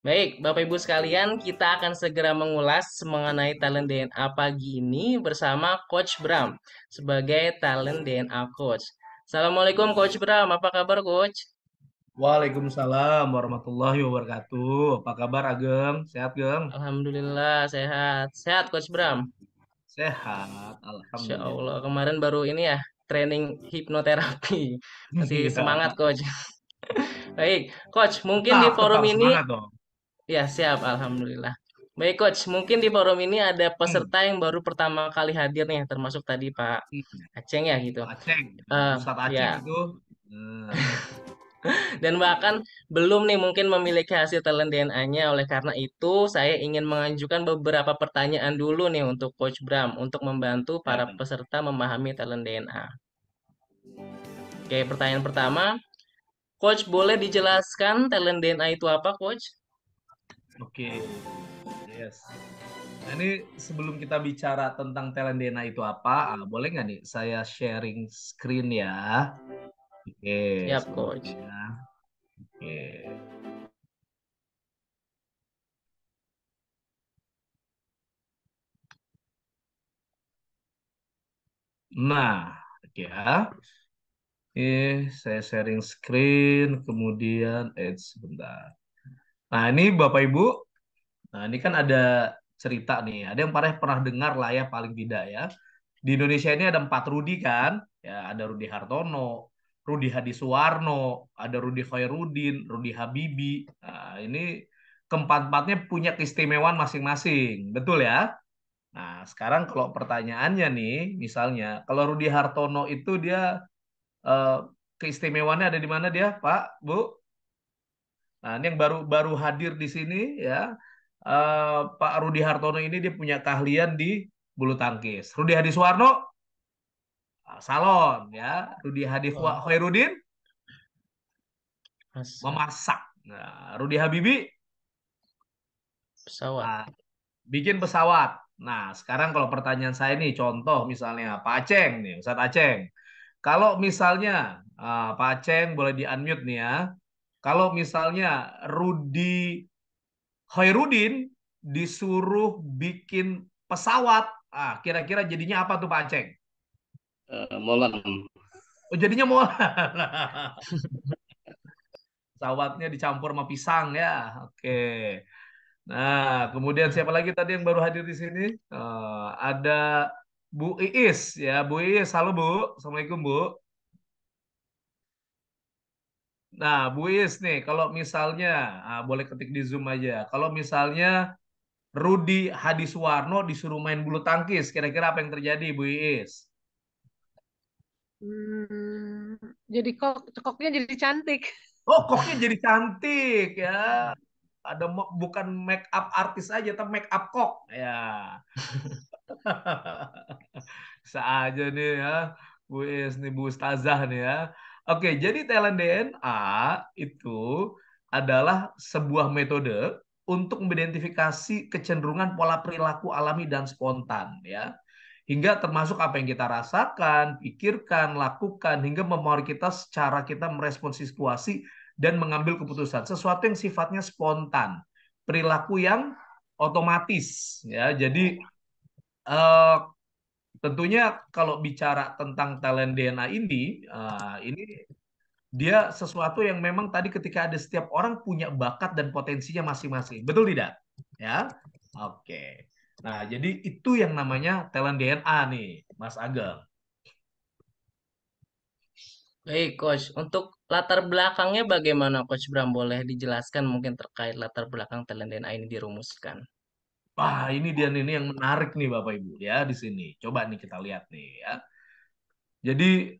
Baik, Bapak Ibu sekalian, kita akan segera mengulas mengenai talent DNA pagi ini bersama Coach Bram sebagai talent DNA Coach. Assalamualaikum Coach Bram, apa kabar Coach? Waalaikumsalam warahmatullahi wabarakatuh. Apa kabar Ageng? Sehat, Geng? Alhamdulillah sehat. Sehat Coach Bram. Sehat, Insya Allah, alhamdulillah. kemarin baru ini ya, training hipnoterapi. Masih Iya. semangat Coach. Baik, Coach, mungkin di forum Tetap ini, semangat dong. ya siap, Alhamdulillah. Baik Coach, mungkin di forum ini ada Hmm. peserta yang baru pertama kali hadir nih, termasuk tadi Pak Hmm. Aceng ya gitu. Aceng, Eh, Ustadz Aceng ya, itu. Nah, dan bahkan belum nih mungkin memiliki hasil talent DNA-nya. Oleh karena itu, saya ingin mengajukan beberapa pertanyaan dulu nih untuk Coach Bram untuk membantu para ya. peserta memahami talent DNA. Oke, pertanyaan pertama, Coach boleh dijelaskan talent DNA itu apa, Coach? Oke, yes. Nah, ini sebelum kita bicara tentang talent DNA itu apa, boleh nggak nih saya sharing screen ya? Oke, Siap, sebentar Coach. ya. Oke. Nah, oke ya. Saya sharing screen, kemudian, sebentar. Nah, ini Bapak Ibu, nah ini kan ada cerita nih. Ada yang pernah dengar lah ya, paling tidak ya. Di Indonesia ini ada 4 Rudi kan? Ya, ada Rudi Hartono, Rudi Hadisuwarno, ada Rudi Khairuddin, Rudi Habibie. Nah, ini keempat-empatnya punya keistimewaan masing-masing. Betul ya? Nah, sekarang kalau pertanyaannya nih, misalnya, kalau Rudi Hartono itu dia eh, keistimewaannya ada di mana dia, Pak, Bu? Nah, ini yang baru baru hadir di sini ya. Pak Rudi Hartono ini dia punya keahlian di bulu tangkis. Rudi Hadiswarno salon ya. Rudi Oh, Khairuddin masak memasak. Nah, Rudi Habibie pesawat. ah, bikin pesawat. Nah, sekarang kalau pertanyaan saya nih, contoh misalnya Pak Aceng nih, Ustadz Aceng. Kalau misalnya Pak Aceng boleh di-unmute nih ya. Kalau misalnya Rudi Khairuddin disuruh bikin pesawat, kira-kira jadinya apa tuh Pak Aceng? Molen. Oh, jadinya mau pesawatnya dicampur sama pisang ya. Oke. Nah, kemudian siapa lagi tadi yang baru hadir di sini? Ada Bu Iis ya, Bu Iis. Halo Bu, Assalamualaikum Bu. Nah, Bu Iis nih, kalau misalnya, boleh ketik di Zoom aja. Kalau misalnya Rudi Hadiswarno disuruh main bulu tangkis, kira-kira apa yang terjadi, Bu Iis? Hmm, jadi kok cokoknya jadi cantik. Oh, koknya jadi cantik ya. Ada bukan make up artis aja, tapi make up kok. Ya. Bisa aja nih ya. Bu Is nih, Bu Ustazah nih ya. Oke, jadi talent DNA itu adalah sebuah metode untuk mengidentifikasi kecenderungan pola perilaku alami dan spontan ya. Hingga termasuk apa yang kita rasakan, pikirkan, lakukan, hingga mempengaruhi kita secara kita merespon situasi dan mengambil keputusan. Sesuatu yang sifatnya spontan, perilaku yang otomatis ya. Jadi eh, tentunya kalau bicara tentang talent DNA ini dia sesuatu yang memang tadi ketika ada setiap orang punya bakat dan potensinya masing-masing. Betul tidak? Ya. Oke. Nah, jadi itu yang namanya talent DNA nih, Mas Ageng. Baik, Coach. Untuk latar belakangnya bagaimana, Coach Bram? Boleh dijelaskan mungkin terkait latar belakang talent DNA ini dirumuskan? Wah, ini dia nih ini yang menarik nih Bapak Ibu ya di sini. Coba nih kita lihat nih ya. Jadi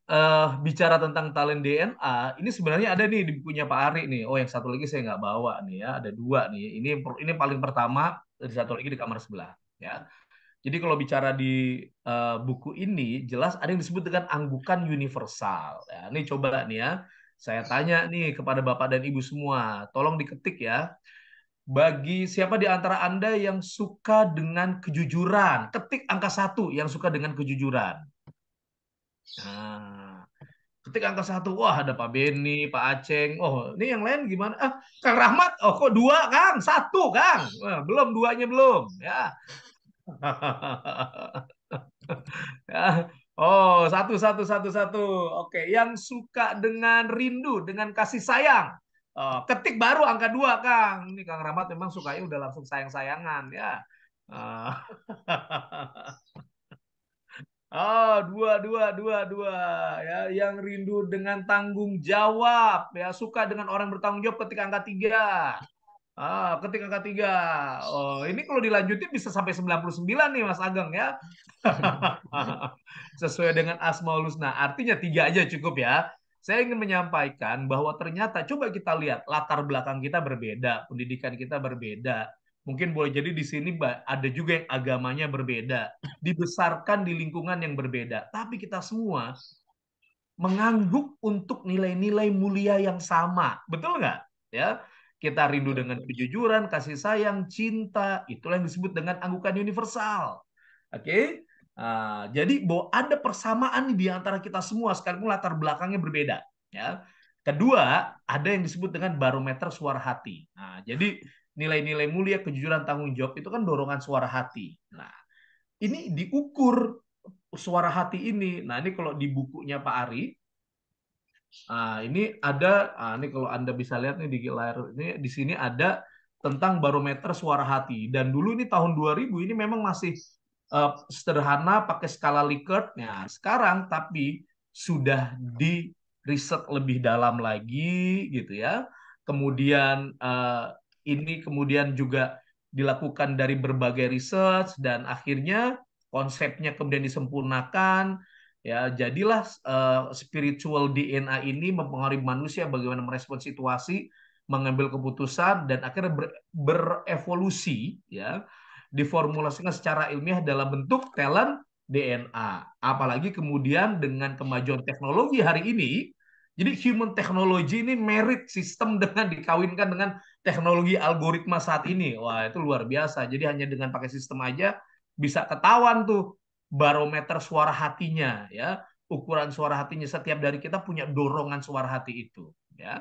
bicara tentang talent DNA, ini sebenarnya ada nih di bukunya Pak Ari nih. Oh, yang satu lagi saya nggak bawa nih ya. Ada dua nih. Ini paling pertama, dari satu lagi di kamar sebelah. Ya. Jadi kalau bicara di buku ini, jelas ada yang disebut dengan anggukan universal. Ya, ini coba nih ya. Saya tanya nih kepada Bapak dan Ibu semua, tolong diketik ya. Bagi siapa di antara Anda yang suka dengan kejujuran? Ketik angka 1 yang suka dengan kejujuran. Nah, ketik angka 1, wah ada Pak Beni, Pak Aceng. Oh, ini yang lain gimana? Ah, Kang Rahmat, oh kok 2, Kang? 1, Kang. Wah, belum, 2-nya belum. Ya. Ya. Oh, satu, satu, satu, satu. Oke, yang suka dengan rindu, dengan kasih sayang. Oh, ketik baru angka 2, Kang. Ini Kang Rahmat memang sukanya udah langsung sayang-sayangan, ya. Ah. Oh, dua, dua, dua, dua. Ya, yang rindu dengan tanggung jawab. Ya, suka dengan orang bertanggung jawab ketik angka 3. Ketik angka 3. Oh, ini kalau dilanjutin bisa sampai 99 nih, Mas Ageng, ya. Sesuai dengan Asmaul Husna. Artinya 3 aja cukup ya. Saya ingin menyampaikan bahwa ternyata coba kita lihat latar belakang kita berbeda, pendidikan kita berbeda. Mungkin boleh jadi di sini ada juga yang agamanya berbeda, dibesarkan di lingkungan yang berbeda. Tapi kita semua mengangguk untuk nilai-nilai mulia yang sama. Betul nggak? Ya, kita rindu dengan kejujuran, kasih sayang, cinta. Itulah yang disebut dengan anggukan universal. Oke? Jadi bahwa ada persamaan di antara kita semua, sekalipun latar belakangnya berbeda. Ya. Kedua, ada yang disebut dengan barometer suara hati. Nah, jadi nilai-nilai mulia, kejujuran, tanggung jawab itu kan dorongan suara hati. Nah, ini diukur suara hati ini. Nah, ini kalau di bukunya Pak Ari, ini ada, ini kalau Anda bisa lihat nih di layar ini, di sini ada tentang barometer suara hati. Dan dulu ini tahun 2000 ini memang masih sederhana pakai skala Likert. Nah, sekarang tapi sudah di riset lebih dalam lagi gitu ya. Kemudian ini kemudian juga dilakukan dari berbagai research dan akhirnya konsepnya kemudian disempurnakan. Ya, jadilah spiritual DNA ini mempengaruhi manusia bagaimana merespon situasi, mengambil keputusan dan akhirnya berevolusi ya, diformulasikan secara ilmiah dalam bentuk talent DNA. Apalagi kemudian dengan kemajuan teknologi hari ini, jadi human technology ini merit sistem dengan dikawinkan dengan teknologi algoritma saat ini. Wah, itu luar biasa. Jadi hanya dengan pakai sistem aja bisa ketahuan tuh barometer suara hatinya, ya, ukuran suara hatinya. Setiap dari kita punya dorongan suara hati itu, ya.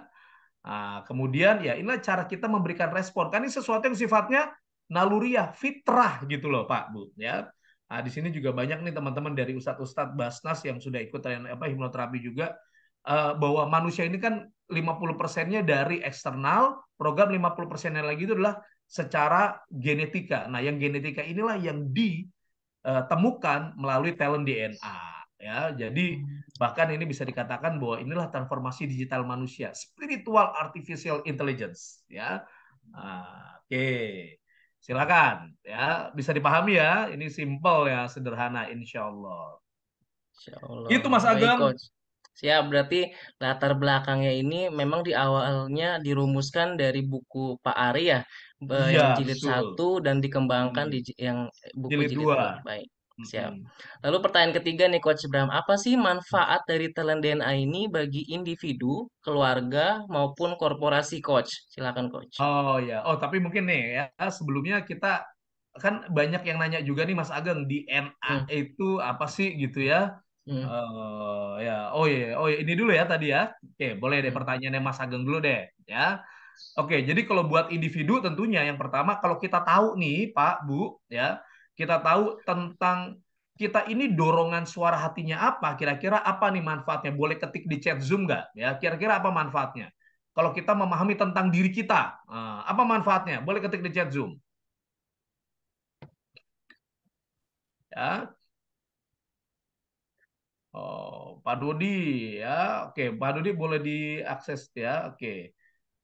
Kemudian ya inilah cara kita memberikan respon. Kan ini sesuatu yang sifatnya naluriah, fitrah gitu loh Pak Bu, ya. Di sini juga banyak nih teman-teman dari ustadz-ustadz Basnas yang sudah ikut hipnoterapi juga, bahwa manusia ini kan 50%-nya dari eksternal, program 50%-nya lagi itu adalah secara genetika. Nah, yang genetika inilah yang temukan melalui talent DNA, ya. Jadi bahkan ini bisa dikatakan bahwa inilah transformasi digital manusia, spiritual artificial intelligence, ya. Oke. Silakan ya, bisa dipahami ya, ini simple ya, sederhana insya Allah. Insya Allah. Itu Mas Baik, Ageng. Coach. Siap, berarti latar belakangnya ini memang di awalnya dirumuskan dari buku Pak Ari ya, Iya yang jilid betul. 1 dan dikembangkan di Hmm. yang buku Jilid jilid 2. 2. Baik, siap. Hmm. Lalu pertanyaan ketiga nih Coach Bram, apa sih manfaat dari talent DNA ini bagi individu, keluarga, maupun korporasi Coach? Silakan Coach. Oh ya, oh tapi mungkin nih ya, sebelumnya kita kan banyak yang nanya juga nih Mas Ageng, DNA Hmm, itu apa sih gitu ya? hmm, Ya, oh ya, ini dulu ya tadi ya. Oke, boleh deh hmm. pertanyaannya Mas Ageng dulu deh, ya. Oke, jadi kalau buat individu tentunya yang pertama kalau kita tahu nih Pak Bu, ya, kita tahu tentang kita ini dorongan suara hatinya apa, kira-kira apa nih manfaatnya? Boleh ketik di chat Zoom nggak? Ya, kira-kira apa manfaatnya? Kalau kita memahami tentang diri kita, apa manfaatnya? Boleh ketik di chat Zoom. Ya, oh, Pak Dodi ya, oke, Pak Dodi boleh diakses ya, oke,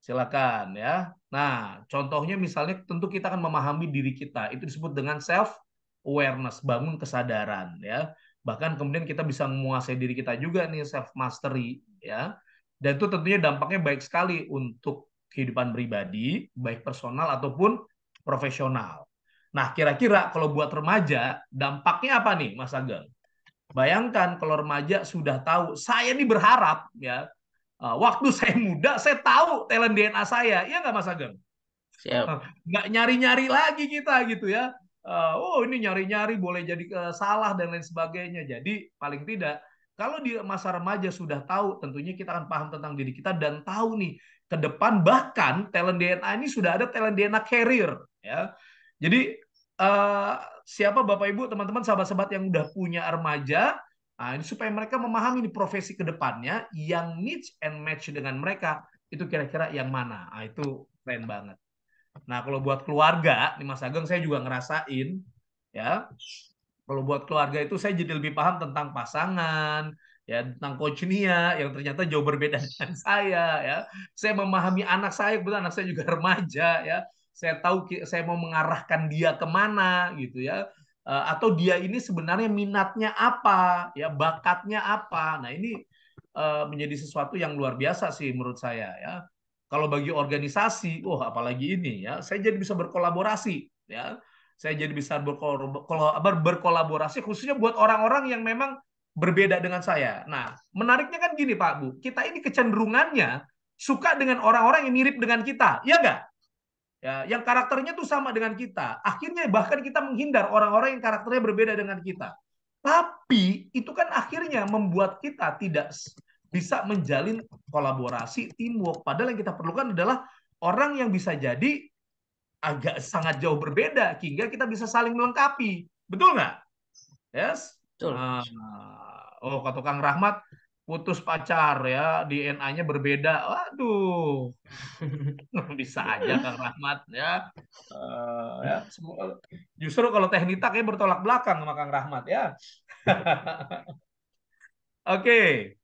silakan ya. Nah, contohnya misalnya tentu kita akan memahami diri kita, itu disebut dengan self awareness, bangun kesadaran ya. Bahkan kemudian kita bisa menguasai diri kita juga nih, self mastery ya. Dan itu tentunya dampaknya baik sekali untuk kehidupan pribadi, baik personal ataupun profesional. Nah, kira-kira kalau buat remaja, dampaknya apa nih, Mas Ageng? Bayangkan kalau remaja sudah tahu, saya ini berharap ya, waktu saya muda, saya tahu talent DNA saya, iya nggak Mas Ageng? Siap. Nggak nyari-nyari lagi kita gitu ya. Oh ini nyari-nyari boleh jadi salah dan lain sebagainya. Jadi paling tidak Kalau di masa remaja sudah tahu, tentunya kita akan paham tentang diri kita dan tahu nih ke depan, bahkan talent DNA ini sudah ada talent DNA carrier ya. Jadi eh, siapa Bapak Ibu, teman-teman, sahabat-sahabat yang udah punya remaja, nah, ini supaya mereka memahami nih profesi ke depannya yang niche and match dengan mereka itu kira-kira yang mana. Nah, itu keren banget. Nah, kalau buat keluarga, nih Mas Ageng saya juga ngerasain ya. Kalau buat keluarga itu saya jadi lebih paham tentang pasangan, ya tentang Coach Nia yang ternyata jauh berbeda dengan saya ya. Saya memahami anak saya, kebetulan anak saya juga remaja ya. Saya tahu saya mau mengarahkan dia kemana gitu ya. Atau dia ini sebenarnya minatnya apa, ya bakatnya apa. Nah ini menjadi sesuatu yang luar biasa sih menurut saya ya. Kalau bagi organisasi, oh apalagi ini ya, saya jadi bisa berkolaborasi ya, saya jadi bisa berkolaborasi khususnya buat orang-orang yang memang berbeda dengan saya. Nah, menariknya kan gini Pak Bu, kita ini kecenderungannya suka dengan orang-orang yang mirip dengan kita, ya enggak? Ya, yang karakternya tuh sama dengan kita. Akhirnya bahkan kita menghindar orang-orang yang karakternya berbeda dengan kita. Tapi itu kan akhirnya membuat kita tidak bisa menjalin kolaborasi, teamwork. Padahal yang kita perlukan adalah orang yang bisa jadi agak sangat jauh berbeda hingga kita bisa saling melengkapi. Betul nggak? Yes? Betul. Ah, oh, kata Kang Rahmat, putus pacar ya, DNA-nya berbeda. Waduh, bisa aja Kang Rahmat ya. Ya, justru kalau Teknita kayak bertolak belakang sama Kang Rahmat ya. Oke,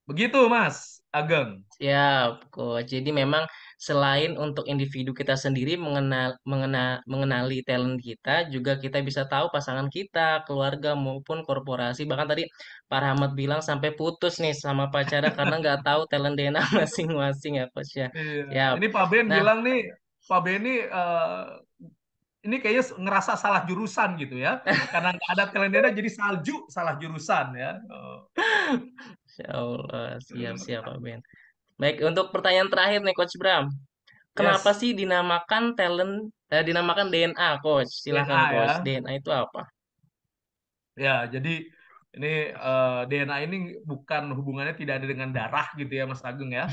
begitu Mas Ageng. Siap, Coach. Jadi memang selain untuk individu kita sendiri mengenali talent kita, juga kita bisa tahu pasangan kita, keluarga maupun korporasi. Bahkan tadi Pak Rahmat bilang sampai putus nih sama pacarnya karena nggak tahu talent DNA masing-masing ya, Coach ya. Iya. Siap. Ini Pak Ben Nah, bilang nih, Pak Ben ini kayaknya ngerasa salah jurusan gitu ya. Karena nggak ada kalendera jadi salju salah jurusan ya. Oh. Insya Allah, siap-siap Pak Ben. Baik, untuk pertanyaan terakhir nih, Coach Bram. Kenapa Yes, sih dinamakan DNA, Coach? Silahkan, DNA Coach. ya. DNA itu apa? Ya, jadi ini DNA ini bukan hubungannya tidak ada dengan darah gitu ya Mas Agung ya.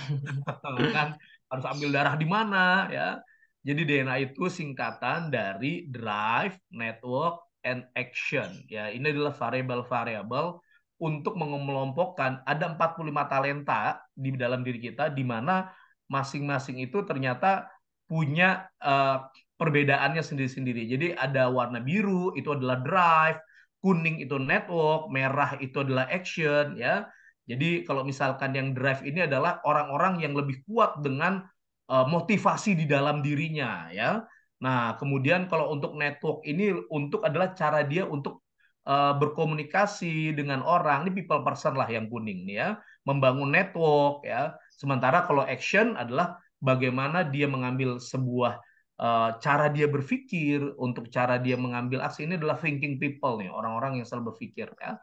Kan harus ambil darah di mana ya. Jadi DNA itu singkatan dari drive, network, and action. Ya, ini adalah variabel-variabel untuk mengelompokkan ada 45 talenta di dalam diri kita di mana masing-masing itu ternyata punya perbedaannya sendiri-sendiri. Jadi ada warna biru itu adalah drive, kuning itu network, merah itu adalah action ya. Jadi kalau misalkan yang drive ini adalah orang-orang yang lebih kuat dengan motivasi di dalam dirinya ya. Nah, kemudian kalau untuk network ini untuk adalah cara dia untuk berkomunikasi dengan orang, ini people person lah yang kuning nih ya, membangun network ya. Sementara kalau action adalah bagaimana dia mengambil sebuah cara dia berpikir, untuk cara dia mengambil aksi, ini adalah thinking people nih, orang-orang yang selalu berpikir ya.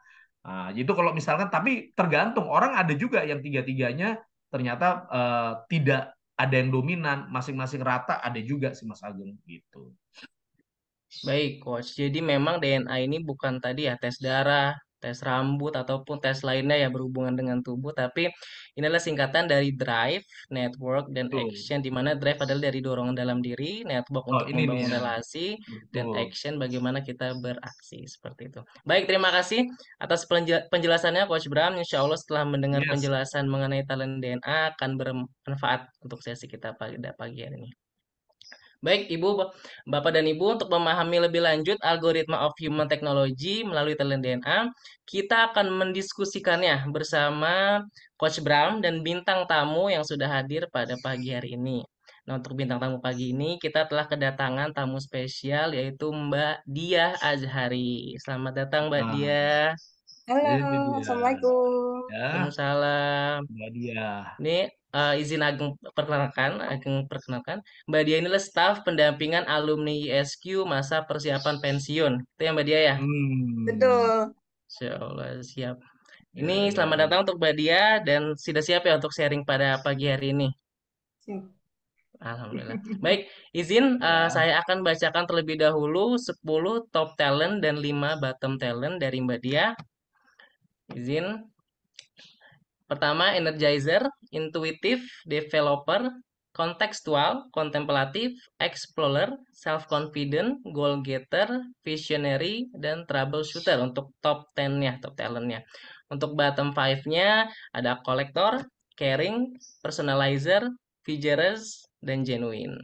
Nah, itu kalau misalkan, tapi tergantung orang, ada juga yang tiga-tiganya ternyata tidak ada yang dominan, masing-masing rata, ada juga sih Mas Agung gitu. Baik, Coach. Jadi memang DNA ini bukan tadi ya tes darah, tes rambut, ataupun tes lainnya yang berhubungan dengan tubuh, tapi ini adalah singkatan dari drive, network, dan Betul. action, di mana drive adalah dari dorongan dalam diri, network Oh, untuk ini membangun dia. relasi, dan Betul. action bagaimana kita beraksi, seperti itu. Baik, terima kasih atas penjelasannya, Coach Bram. Insya Allah setelah mendengar Yes. penjelasan mengenai talent DNA akan bermanfaat untuk sesi kita pada pagi hari ini. Baik, Bapak dan Ibu, untuk memahami lebih lanjut algoritma of human technology melalui talent DNA, kita akan mendiskusikannya bersama Coach Bram dan bintang tamu yang sudah hadir pada pagi hari ini. Nah, untuk bintang tamu pagi ini, kita telah kedatangan tamu spesial yaitu Mbak Diah Azhari. Selamat datang, Mbak Nah, Diah. Halo, ini dia. Assalamualaikum. Ya, Waalaikumsalam. ini dia. Ini izin Ageng perkenalkan. Mbak Dia inilah staf pendampingan alumni ISQ masa persiapan pensiun. Itu ya Mbak Dia ya? Hmm. Betul. Insya Allah siap. Ini Ya, ya, selamat ya. datang untuk Mbak Dia dan sudah siap ya untuk sharing pada pagi hari ini. Sip. Alhamdulillah. Baik, izin Ya. saya akan bacakan terlebih dahulu 10 top talent dan 5 bottom talent dari Mbak Dia. Izin. Pertama, energizer, intuitive, developer, kontekstual, kontemplatif, explorer, self-confident, goal getter, visionary, dan troubleshooter untuk top 10-nya, top talent-nya. Untuk bottom 5-nya ada collector, caring, personalizer, vigorous, dan genuine.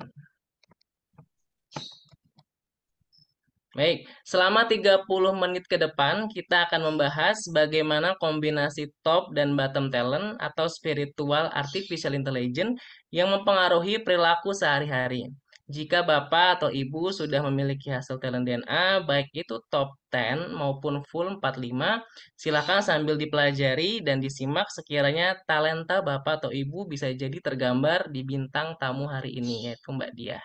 Baik, selama 30 menit ke depan kita akan membahas bagaimana kombinasi top dan bottom talent atau spiritual artificial intelligence yang mempengaruhi perilaku sehari-hari. Jika Bapak atau Ibu sudah memiliki hasil talent DNA, baik itu top 10 maupun full 45, silakan sambil dipelajari dan disimak sekiranya talenta Bapak atau Ibu bisa jadi tergambar di bintang tamu hari ini, yaitu Mbak Dia.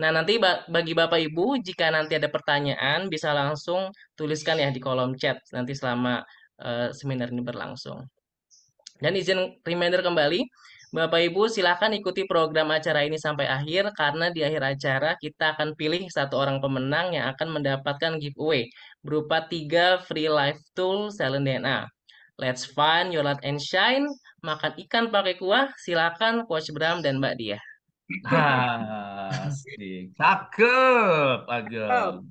Nah, nanti bagi Bapak Ibu, jika nanti ada pertanyaan, bisa langsung tuliskan ya di kolom chat nanti selama seminar ini berlangsung. Dan izin reminder kembali, Bapak Ibu silakan ikuti program acara ini sampai akhir karena di akhir acara kita akan pilih satu orang pemenang yang akan mendapatkan giveaway berupa 3 free life tool Talent DNA. Let's find your light and shine. Makan ikan pakai kuah. Silakan Coach Bram dan Mbak Dia. Asik. Cakep, Ageng.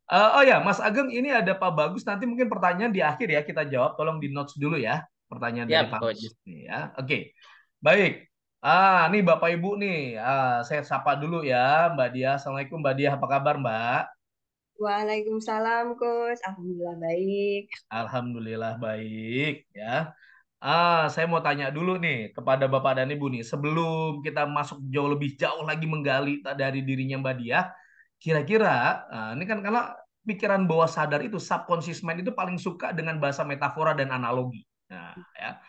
Oh ya, Mas Ageng, ini ada Pak Bagus. Nanti mungkin pertanyaan di akhir ya kita jawab. Tolong di notes dulu ya, pertanyaan dari Yap, Pak Coach. Bagus nih ya. Oke, baik. Nih Bapak Ibu nih. Saya sapa dulu ya, Mbak Dia. Assalamualaikum Mbak Dia, apa kabar Mbak? Waalaikumsalam, Coach. Alhamdulillah baik. Alhamdulillah baik ya. Saya mau tanya dulu nih kepada Bapak dan Ibu nih, sebelum kita masuk lebih jauh lagi menggali dari dirinya Mbak Dia, kira-kira ini kan karena pikiran bawah sadar itu subconscious mind itu paling suka dengan bahasa metafora dan analogi. Nah, ya.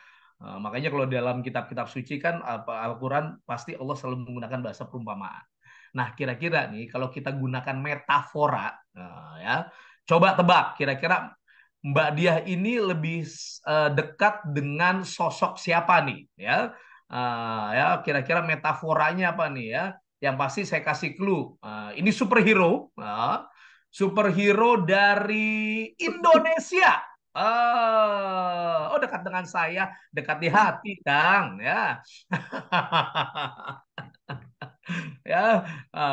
Makanya kalau dalam kitab-kitab suci kan Al-Quran pasti Allah selalu menggunakan bahasa perumpamaan. Nah, kira-kira nih kalau kita gunakan metafora, ya, coba tebak kira-kira Mbak Diah ini lebih dekat dengan sosok siapa nih? Ya, kira-kira metaforanya apa nih ya? Yang pasti saya kasih clue. Ini superhero, superhero dari Indonesia. Oh, dekat dengan saya, dekat di hati, Kang. Ya, ya,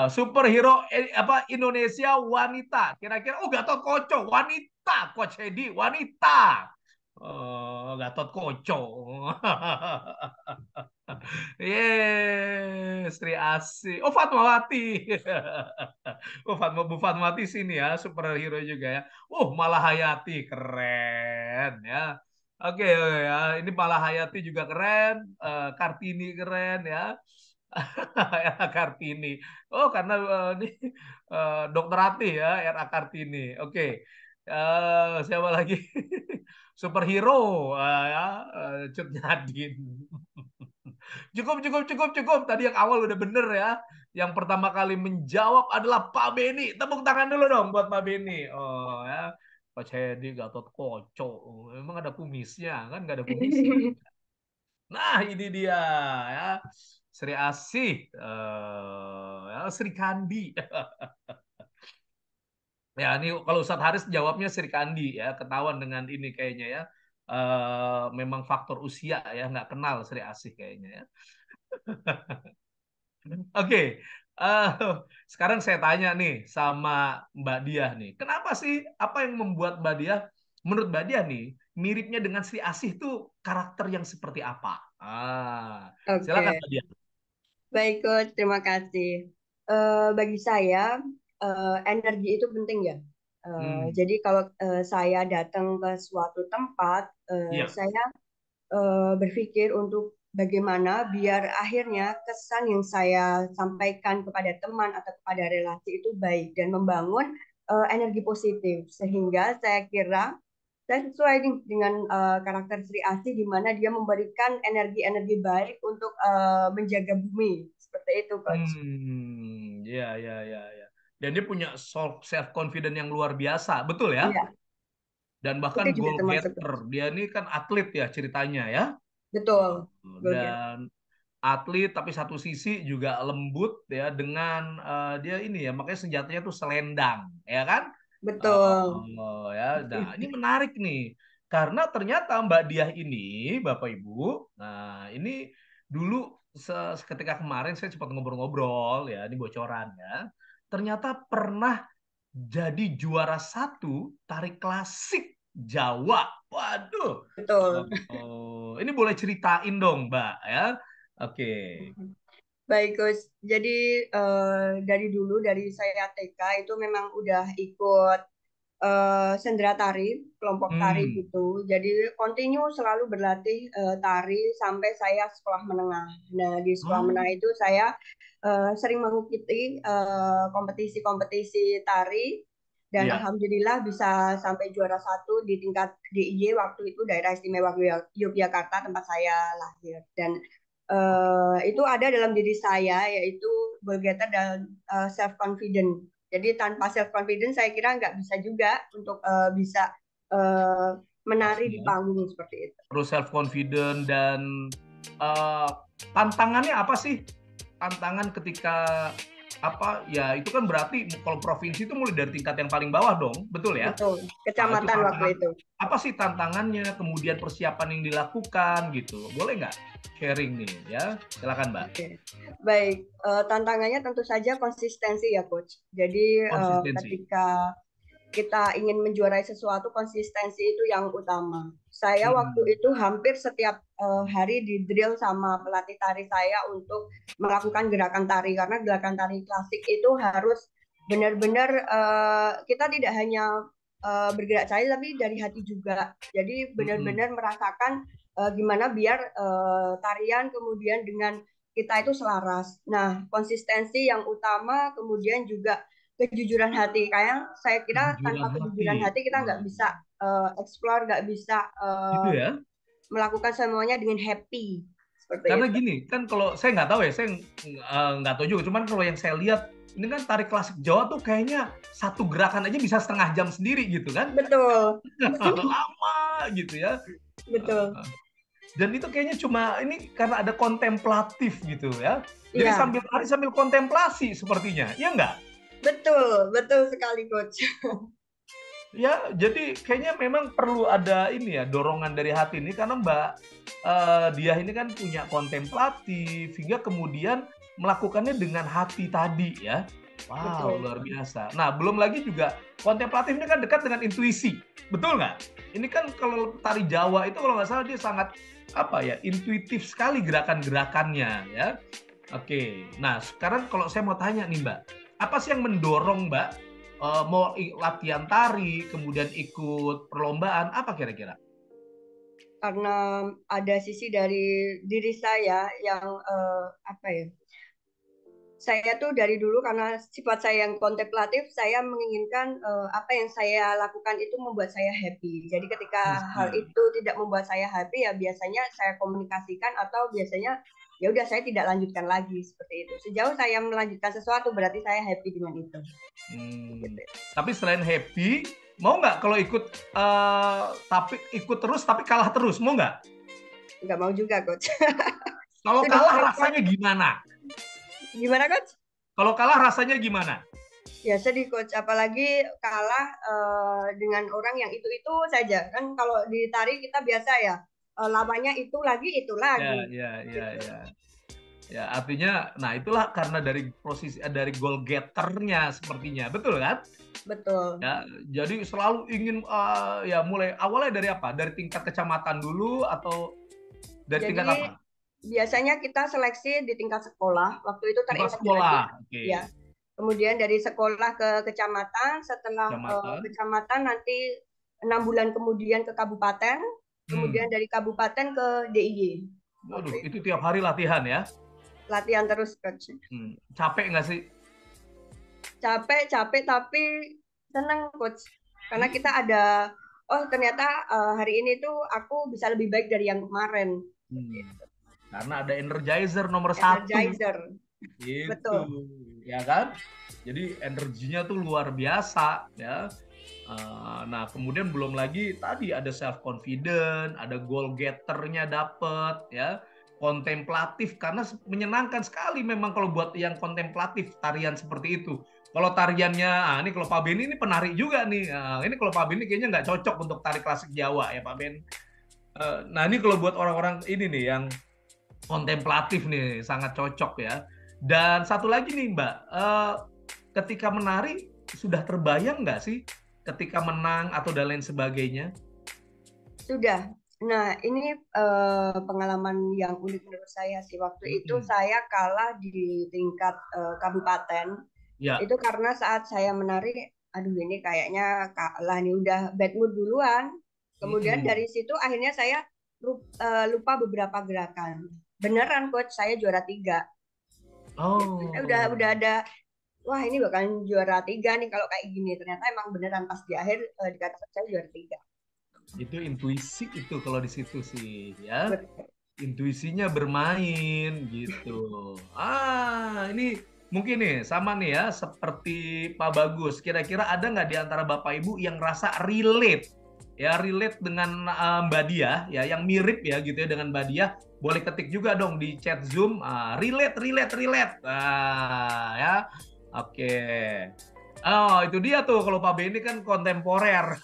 superhero apa Indonesia wanita. Kira-kira, oh Gatot Koco, wanita, Coach Hedi, wanita. Oh, Gatot Koco. Sri Asih. Oh, Fatmawati. Oh, Bu Fatmawati sini ya, superhero juga ya. Malahayati keren ya. Oke ya, ini Malahayati juga keren, Kartini keren ya. Era Kartini. Oh, karena ini Dokter Ati ya, Era Kartini. Oke. Siapa lagi? Superhero ya, Cut Nyadin. Cukup, cukup, cukup, cukup. Tadi yang awal udah bener ya. Yang pertama kali menjawab adalah Pak Beni. Tepuk tangan dulu dong buat Pak Beni. Oh ya. Pak Cedi, Gatot Koco. Emang ada kumisnya kan? Gak ada kumisnya. Nah, ini dia ya. Sri Asih, ya, Sri Kandi. Ya, ini kalau Ustadz Haris jawabnya Sri Kandi ya, ketahuan dengan ini kayaknya ya. Memang faktor usia ya, nggak kenal Sri Asih kayaknya ya. Oke, eh, sekarang saya tanya nih sama Mbak Diah nih, kenapa sih apa yang membuat Mbak Diah, menurut Mbak Diah nih, miripnya dengan Sri Asih itu karakter yang seperti apa? Silakan Oke, Mbak Diah. baik, Coach. Terima kasih. Bagi saya, energi itu penting ya. Hmm, Jadi kalau saya datang ke suatu tempat, iya. saya berpikir untuk bagaimana biar akhirnya kesan yang saya sampaikan kepada teman atau kepada relasi itu baik dan membangun energi positif. Sehingga saya kira saya sesuai nih dengan karakter Sri Asih di mana dia memberikan energi-energi baik untuk menjaga bumi. Seperti itu, Coach. Ya, ya, ya, ya. Dan dia punya self confidence yang luar biasa, betul ya? Iya, Dan itu bahkan juga goal termasuk, getter. Coach. Dia ini kan atlet ya ceritanya ya. Betul. Go get. Dan atlet tapi satu sisi juga lembut ya dengan dia ini ya makanya senjatanya tuh selendang ya kan. Betul. Ya, nah ini menarik nih Karena ternyata Mbak Diah ini, Bapak Ibu, nah ini dulu ketika kemarin saya sempat ngobrol-ngobrol ya, ini bocoran ya. Ternyata pernah jadi juara 1 tari klasik Jawa. Waduh. Betul. Ini boleh ceritain dong, Mbak ya. Oke. Baik, Coach. Jadi dari dulu, dari saya TK itu memang udah ikut sendera tari, kelompok tari Hmm. gitu. Jadi kontinu selalu berlatih tari sampai saya sekolah menengah. Nah, di sekolah menengah itu saya sering mengikuti kompetisi-kompetisi tari dan Iya. alhamdulillah bisa sampai juara 1 di tingkat DIY waktu itu Daerah Istimewa Yogyakarta tempat saya lahir. Dan itu ada dalam diri saya yaitu goal getter dan self confident. Jadi tanpa self confidence saya kira nggak bisa juga untuk bisa menari di Ya. panggung seperti itu. Terus self confident dan tantangannya apa sih? Tantangan ketika apa ya itu kan berarti kalau provinsi itu mulai dari tingkat yang paling bawah dong, betul ya? Betul, Nah, itu kecamatan waktu tantangan itu. apa sih tantangannya, kemudian persiapan yang dilakukan gitu, boleh nggak sharing nih ya? Silakan Mbak. Oke. Baik, tantangannya tentu saja konsistensi ya Coach. Jadi Konsistensi. ketika kita ingin menjuarai sesuatu, konsistensi itu yang utama. Saya waktu itu hampir setiap hari di drill sama pelatih tari saya untuk melakukan gerakan tari, karena gerakan tari klasik itu harus benar-benar kita tidak hanya bergerak tari tapi dari hati juga. Jadi benar-benar merasakan gimana biar tarian kemudian dengan kita itu selaras. Nah, konsistensi yang utama, kemudian juga kejujuran hati. Kayak saya kira tanpa kejujuran hati kita nggak bisa explore, nggak bisa Gitu ya. melakukan semuanya dengan happy seperti Karena itu. gini kan, kalau saya nggak tahu ya, saya nggak tahu juga, cuman kalau yang saya lihat ini kan tari klasik Jawa tuh kayaknya satu gerakan aja bisa setengah jam sendiri gitu kan. Betul. Lama gitu ya. Betul. Dan itu kayaknya cuma ini karena ada kontemplatif gitu ya. Jadi Iya. sambil tari sambil kontemplasi sepertinya, ya nggak? Betul, betul sekali Coach. Ya, jadi kayaknya memang perlu ada ini ya, dorongan dari hati ini, karena Mbak Diah ini kan punya kontemplatif hingga kemudian melakukannya dengan hati tadi ya. Wow, Betul. luar biasa. Nah, belum lagi juga kontemplatif ini kan dekat dengan intuisi, betul nggak? Ini kan kalau tari Jawa itu kalau nggak salah dia sangat apa ya, intuitif sekali gerakan-gerakannya ya. Oke, nah sekarang kalau saya mau tanya nih Mbak, apa sih yang mendorong Mbak mau latihan tari, kemudian ikut perlombaan, apa kira-kira? Karena ada sisi dari diri saya yang apa ya? Saya tuh dari dulu karena sifat saya yang kontemplatif, saya menginginkan apa yang saya lakukan itu membuat saya happy. Jadi ketika hal itu tidak membuat saya happy, ya biasanya saya komunikasikan atau biasanya ya udah saya tidak lanjutkan lagi seperti itu. Sejauh saya melanjutkan sesuatu berarti saya happy dengan itu. Gitu. Tapi selain happy, mau nggak kalau ikut tapi ikut terus tapi kalah terus, mau nggak? Nggak mau juga Coach. Kalau kalah rasanya gimana? Gimana Coach? Kalau kalah rasanya gimana? Ya sedih Coach, apalagi kalah dengan orang yang itu-itu saja. Kan kalau di tari kita biasa ya, lawannya itu lagi. Ya, artinya, nah itulah karena dari posisi dari goal getternya sepertinya, betul kan? Betul. Ya, jadi selalu ingin ya mulai awalnya dari apa? Dari tingkat kecamatan dulu atau dari tingkat apa? Biasanya kita seleksi di tingkat sekolah. Waktu itu sekolah. Okay. Ya. Kemudian dari sekolah ke kecamatan, setelah kecamatan nanti 6 bulan kemudian ke kabupaten, kemudian dari kabupaten ke DIY. Waduh, itu tiap hari latihan ya? Latihan terus Coach. Capek nggak sih? Capek tapi senang Coach. Karena kita ada, oh ternyata hari ini tuh aku bisa lebih baik dari yang kemarin. Karena ada energizer nomor 1. Energizer. Gitu. Betul. Ya kan? Jadi energinya tuh luar biasa ya. Nah kemudian belum lagi tadi ada self confident, ada goal getternya dapet ya, kontemplatif, karena menyenangkan sekali memang kalau buat yang kontemplatif tarian seperti itu. Kalau tariannya, ini kalau Pak Ben ini penari juga nih. Ini kalau Pak Ben ini kayaknya nggak cocok untuk tari klasik Jawa ya Pak Ben. Nah ini kalau buat orang-orang ini nih yang kontemplatif nih sangat cocok ya. Dan satu lagi nih Mbak, ketika menari sudah terbayang nggak sih ketika menang atau dan lain sebagainya? Sudah. Nah, ini pengalaman yang unik menurut saya sih. Waktu itu Mm-mm. saya kalah di tingkat kabupaten. Ya. Itu karena saat saya menari, aduh ini kayaknya kalah nih, udah bad mood duluan. Kemudian Mm-mm. dari situ akhirnya saya lupa beberapa gerakan. Beneran coach, saya juara 3. Oh. Udah ada, wah ini bakalan juara 3 nih kalau kayak gini. Ternyata emang beneran pas di akhir dikatakan saya juara 3. Itu intuisi itu kalau di situ sih ya. Betul. Intuisinya bermain gitu. Ini mungkin nih sama nih ya seperti Pak Bagus. Kira-kira ada nggak di antara Bapak Ibu yang rasa relate ya, relate dengan Mbak Diah ya, yang mirip ya gitu ya dengan Mbak Diah. Boleh ketik juga dong di chat Zoom, relate. Ya. Oke. Oh, itu dia tuh kalau Pak Benny kan kontemporer.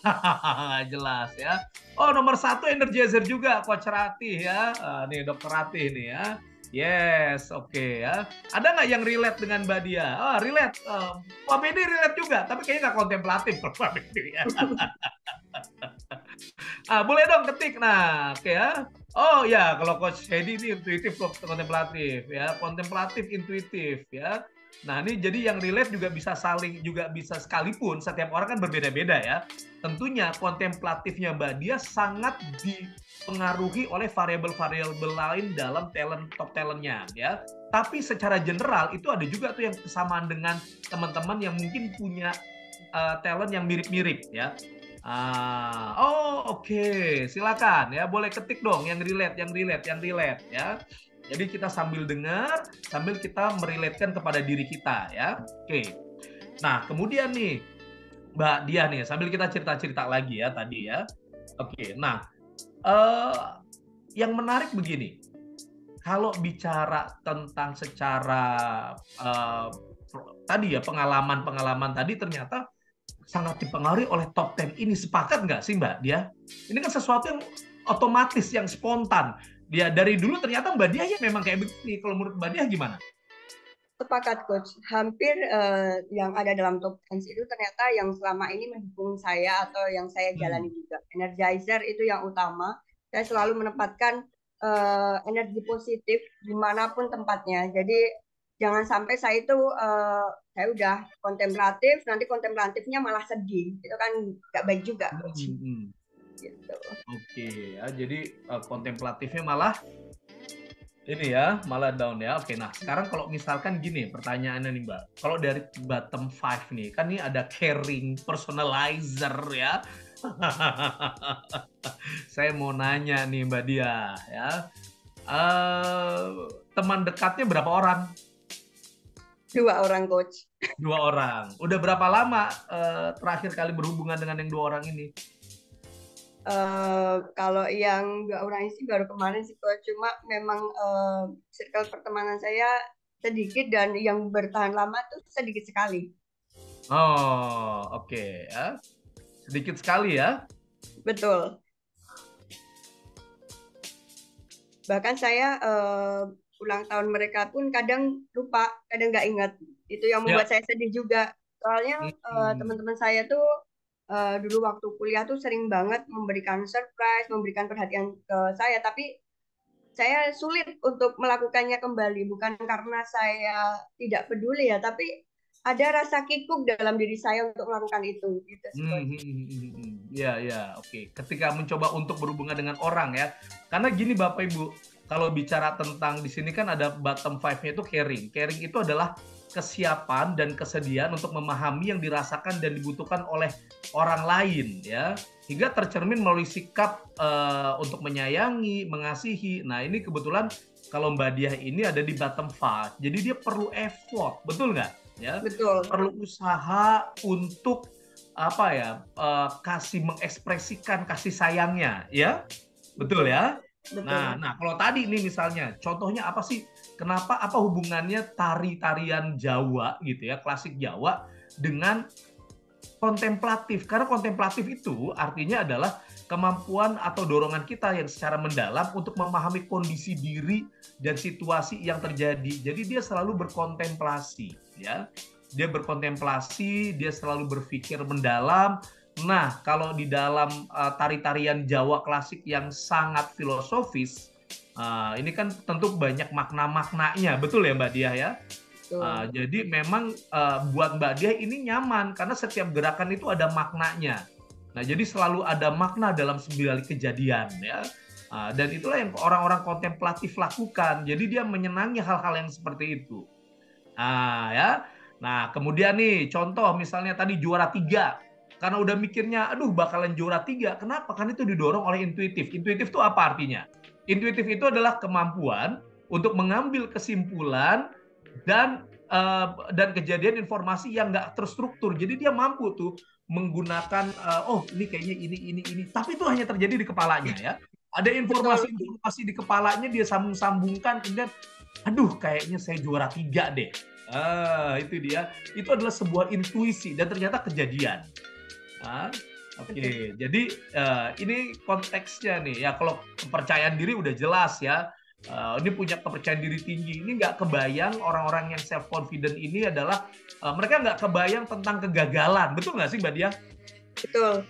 Jelas ya. Oh, nomor 1 Energizer juga, Coach Ratih ya. Nih, Dokter Ratih nih ya. Yes, oke ya. Ada nggak yang relate dengan Mbak Dia? Relate. Pak Benny relate juga, tapi kayaknya nggak kontemplatif kalau Pak Benny ya. Boleh dong ketik. Nah, oke ya. Oh ya, kalau Coach Hedi ini intuitif kok, kontemplatif ya. Kontemplatif, intuitif ya. Nah, ini jadi yang relate juga bisa saling, juga bisa sekalipun setiap orang kan berbeda-beda ya. Tentunya kontemplatifnya Mbak Dia sangat dipengaruhi oleh variabel-variabel lain dalam top talentnya ya. Tapi secara general itu ada juga tuh yang kesamaan dengan teman-teman yang mungkin punya talent yang mirip-mirip ya. Oke. Silakan ya, boleh ketik dong yang relate ya. Jadi kita sambil dengar, sambil kita merelatekan kepada diri kita ya. Oke. Nah, kemudian nih Mbak Diah nih, sambil kita cerita-cerita lagi ya tadi ya. Oke. Nah, yang menarik begini. Kalau bicara tentang secara tadi ya, pengalaman tadi ternyata sangat dipengaruhi oleh top 10 ini. Sepakat nggak sih Mbak Dia? Ini kan sesuatu yang otomatis, yang spontan. Dia dari dulu ternyata Mbak Dia ya memang kayak begini. Kalau menurut Mbak Dia gimana? Sepakat coach. Hampir yang ada dalam top 10 itu ternyata yang selama ini mendukung saya atau yang saya jalani juga. Energizer itu yang utama. Saya selalu menempatkan energi positif dimanapun tempatnya. Jadi jangan sampai saya itu saya udah kontemplatif, nanti kontemplatifnya malah sedih. Itu kan nggak baik juga, coach. Gitu. Oke ya, jadi kontemplatifnya malah ini ya, malah down ya. Oke, nah sekarang kalau misalkan gini pertanyaannya nih Mbak. Kalau dari bottom 5 nih, kan ini ada caring, personalizer ya. Saya mau nanya nih Mbak Dia ya. Teman dekatnya berapa orang? 2 orang coach. 2 orang. Udah berapa lama terakhir kali berhubungan dengan yang 2 orang ini? Kalau yang 2 orang ini sih baru kemarin sih coach. Cuma memang circle pertemanan saya sedikit dan yang bertahan lama tuh sedikit sekali. Oke ya. Sedikit sekali ya. Betul. Bahkan saya ulang tahun mereka pun kadang lupa, kadang nggak ingat. Itu yang membuat saya sedih juga. Soalnya teman-teman saya tuh dulu waktu kuliah tuh sering banget memberikan surprise, memberikan perhatian ke saya. Tapi saya sulit untuk melakukannya kembali. Bukan karena saya tidak peduli ya, tapi ada rasa kikuk dalam diri saya untuk melakukan itu. Gitu, ya, oke. Ketika mencoba untuk berhubungan dengan orang ya, karena gini Bapak Ibu, kalau bicara tentang di sini kan ada bottom 5-nya itu caring. Caring itu adalah kesiapan dan kesediaan untuk memahami yang dirasakan dan dibutuhkan oleh orang lain ya, hingga tercermin melalui sikap untuk menyayangi, mengasihi. Nah ini kebetulan kalau Mbak Diah ini ada di bottom 5, jadi dia perlu effort, betul nggak? Ya, betul. Perlu usaha untuk apa ya, mengekspresikan kasih sayangnya, ya, betul ya? betul. Nah, kalau tadi nih misalnya, contohnya apa sih? Kenapa apa hubungannya tari-tarian Jawa gitu ya, klasik Jawa dengan kontemplatif? Karena kontemplatif itu artinya adalah kemampuan atau dorongan kita yang secara mendalam untuk memahami kondisi diri dan situasi yang terjadi. Jadi dia selalu berkontemplasi, ya. Dia berkontemplasi, dia selalu berpikir mendalam. Nah, kalau di dalam tari-tarian Jawa klasik yang sangat filosofis, ini kan tentu banyak makna-maknanya, betul ya Mbak Diah ya? Betul. Jadi memang buat Mbak Diah ini nyaman karena setiap gerakan itu ada maknanya. Nah, jadi selalu ada makna dalam sembilan kejadian ya. Dan itulah yang orang-orang kontemplatif lakukan. Jadi dia menyenangi hal-hal yang seperti itu. Ya. Nah, kemudian nih contoh misalnya tadi juara 3. Karena udah mikirnya, aduh bakalan juara 3. Kenapa? Kan itu didorong oleh intuitif. Intuitif itu apa artinya? Intuitif itu adalah kemampuan untuk mengambil kesimpulan dan kejadian informasi yang nggak terstruktur. Jadi dia mampu tuh menggunakan oh ini kayaknya ini, tapi itu hanya terjadi di kepalanya ya. Ada informasi di kepalanya dia sambung-sambungkan, kemudian aduh kayaknya saya juara 3 deh. Itu dia. Itu adalah sebuah intuisi dan ternyata kejadian. Oke. Jadi ini konteksnya nih ya. Kalau kepercayaan diri udah jelas ya. Ini punya kepercayaan diri tinggi. Ini nggak kebayang orang-orang yang self confident ini adalah mereka nggak kebayang tentang kegagalan. Betul nggak sih Mbak Dia? Betul.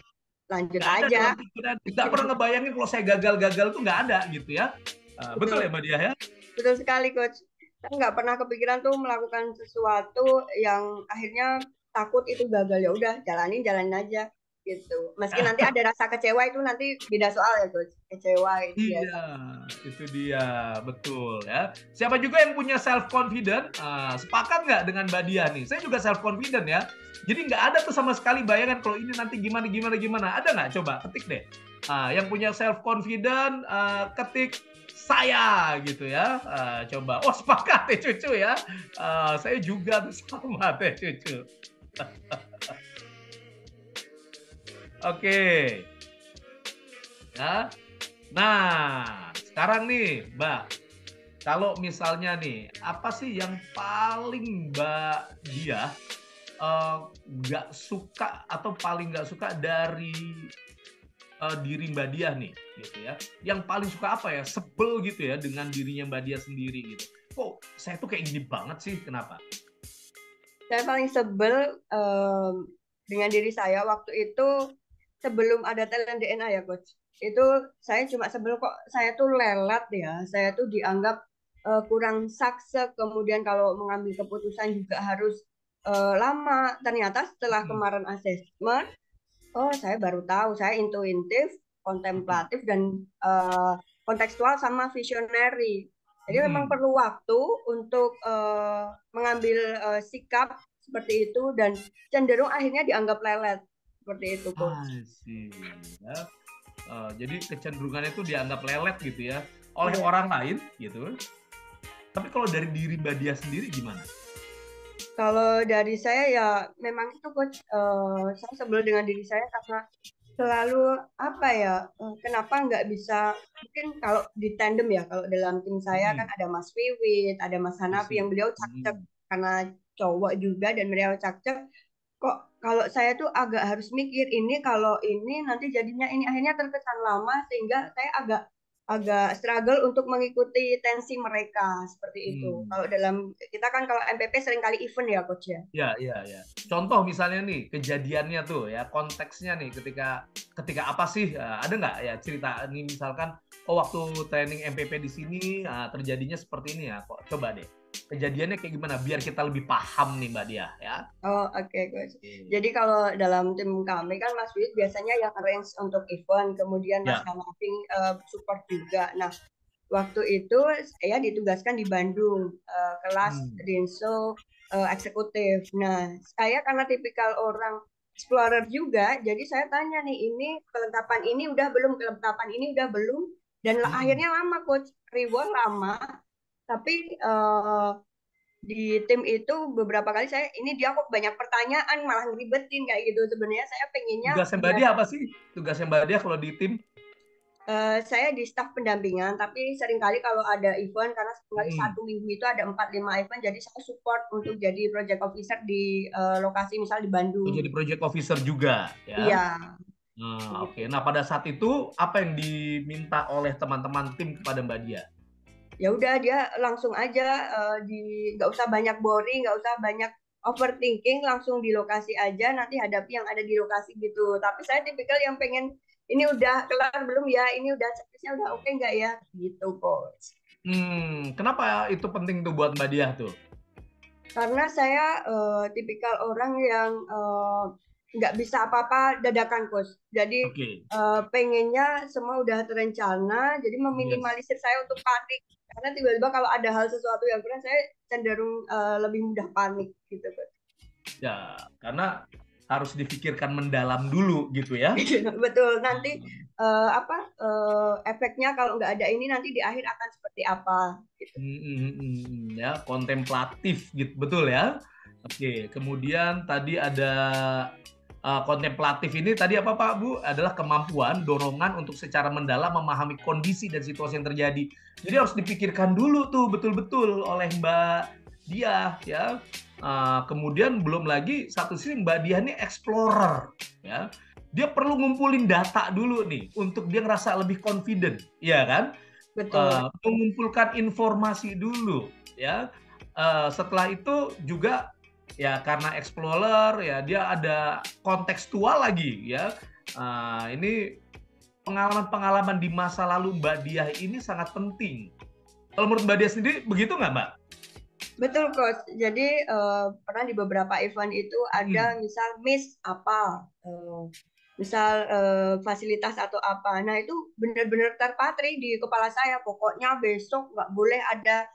Lanjut Nggak ada aja. dalam pikiran. Nggak pernah ngebayangin kalau saya gagal tuh nggak ada gitu ya. Betul ya Mbak Dia ya? Betul sekali Coach. Saya nggak pernah kepikiran tuh melakukan sesuatu yang akhirnya takut itu gagal. Ya udah jalanin aja gitu. Meski nanti ada rasa kecewa itu nanti beda soal ya Coach. Kecewa itu Iya, itu dia, betul ya. Siapa juga yang punya self confident? Sepakat nggak dengan Mbak Dia nih? Saya juga self confident ya. Jadi nggak ada tuh sama sekali bayangan kalau ini nanti gimana. Ada nggak? Coba ketik deh. Yang punya self confident, ketik saya gitu ya. Coba. Oh sepakat teh cucu ya. Saya juga tuh sama teh cucu. Oke. Ya. Nah, sekarang nih, Mbak. Kalau misalnya nih, apa sih yang paling Mbak Dia nggak suka atau paling nggak suka dari diri Mbak Dia nih, gitu ya? Yang paling suka apa ya? Sebel gitu ya dengan dirinya Mbak Dia sendiri gitu. Kok saya tuh kayak gini banget sih? Kenapa? Saya paling sebel dengan diri saya waktu itu sebelum ada talent DNA ya Coach. Itu saya cuma sebel kok saya tuh lelet ya. Saya tuh dianggap kurang sakse. Kemudian kalau mengambil keputusan juga harus lama. Ternyata setelah kemarin assessment, oh saya baru tahu saya intuitif, kontemplatif dan kontekstual sama visionary. Jadi memang perlu waktu untuk mengambil sikap seperti itu dan cenderung akhirnya dianggap lelet seperti itu Coach. Ya. Jadi kecenderungannya itu dianggap lelet gitu ya oleh orang lain gitu. Tapi kalau dari diri Mbak Dia sendiri gimana? Kalau dari saya ya memang itu Coach, saya sebel dengan diri saya karena selalu apa ya, kenapa nggak bisa mungkin kalau di tandem ya, kalau dalam tim saya kan ada Mas Wiwit, ada Mas Hanafi yang beliau cakcek karena cowok juga dan beliau cakcek. Kok kalau saya tuh agak harus mikir ini kalau ini nanti jadinya ini akhirnya terkesan lama sehingga saya agak struggle untuk mengikuti tensi mereka seperti itu. Kalau dalam kita kan kalau MPP sering kali event ya Coach ya. Ya. Contoh misalnya nih kejadiannya tuh ya konteksnya nih ketika apa sih ada nggak ya cerita ini misalkan waktu training MPP di sini terjadinya seperti ini ya kok coba deh kejadiannya kayak gimana biar kita lebih paham nih Mbak Dia ya. Oke, Coach. Jadi kalau dalam tim kami kan Mas Wid biasanya yang arrange untuk event, kemudian Mas Hanafi support juga. Nah, waktu itu saya ditugaskan di Bandung, kelas Dinso eksekutif. Nah, saya karena tipikal orang explorer juga, jadi saya tanya nih, ini kelengkapan ini udah belum, dan akhirnya lama Coach, reward lama. Tapi di tim itu beberapa kali dia kok banyak pertanyaan malah ngeribetin kayak gitu. Sebenarnya saya pengennya tugas Mbak Dia apa sih? Tugas Mbak Dia kalau di tim? Saya di staf pendampingan, tapi seringkali kalau ada event, karena seringkali Mm-mm. satu minggu itu ada 4-5 event, jadi saya support untuk jadi project officer di lokasi misal di Oh, jadi Bandung. project officer juga ya. Iya, Nah, oke. gitu. Nah, pada saat itu apa yang diminta oleh teman-teman tim kepada Mbak Dia? Ya udah dia langsung aja nggak usah banyak boring, nggak usah banyak overthinking, langsung di lokasi aja, nanti hadapi yang ada di lokasi gitu. Tapi saya tipikal yang pengen ini udah kelar belum ya, ini udah checklistnya udah oke nggak ya, gitu coach. Kenapa itu penting tuh buat Mbak Dia tuh? Karena saya tipikal orang yang nggak bisa apa-apa dadakan coach. Jadi Oke. pengennya semua udah terencana, jadi Yes. meminimalisir saya untuk panik. Karena tiba-tiba kalau ada hal sesuatu yang kurang, saya cenderung lebih mudah panik gitu coach. Ya, karena harus dipikirkan mendalam dulu gitu ya. Betul. Nanti efeknya kalau nggak ada ini nanti di akhir akan seperti apa gitu. Ya, kontemplatif gitu, betul ya. Oke, kemudian tadi ada kontemplatif ini tadi apa Pak Bu? Adalah kemampuan, dorongan untuk secara mendalam memahami kondisi dan situasi yang terjadi. Jadi harus dipikirkan dulu tuh betul-betul oleh Mbak Dia ya. Kemudian belum lagi satu sisi Mbak Dia ini explorer ya. Dia perlu ngumpulin data dulu nih untuk dia ngerasa lebih confident, ya kan? Betul. Mengumpulkan informasi dulu ya. Setelah itu juga ya karena explorer ya dia ada kontekstual lagi ya. Ini pengalaman-pengalaman di masa lalu Mbak Diah ini sangat penting. Kalau menurut Mbak Diah sendiri begitu nggak Mbak? Betul coach. Jadi pernah di beberapa event itu ada misal miss apa, misal fasilitas atau apa. Nah itu benar-benar terpatri di kepala saya. Pokoknya besok nggak boleh ada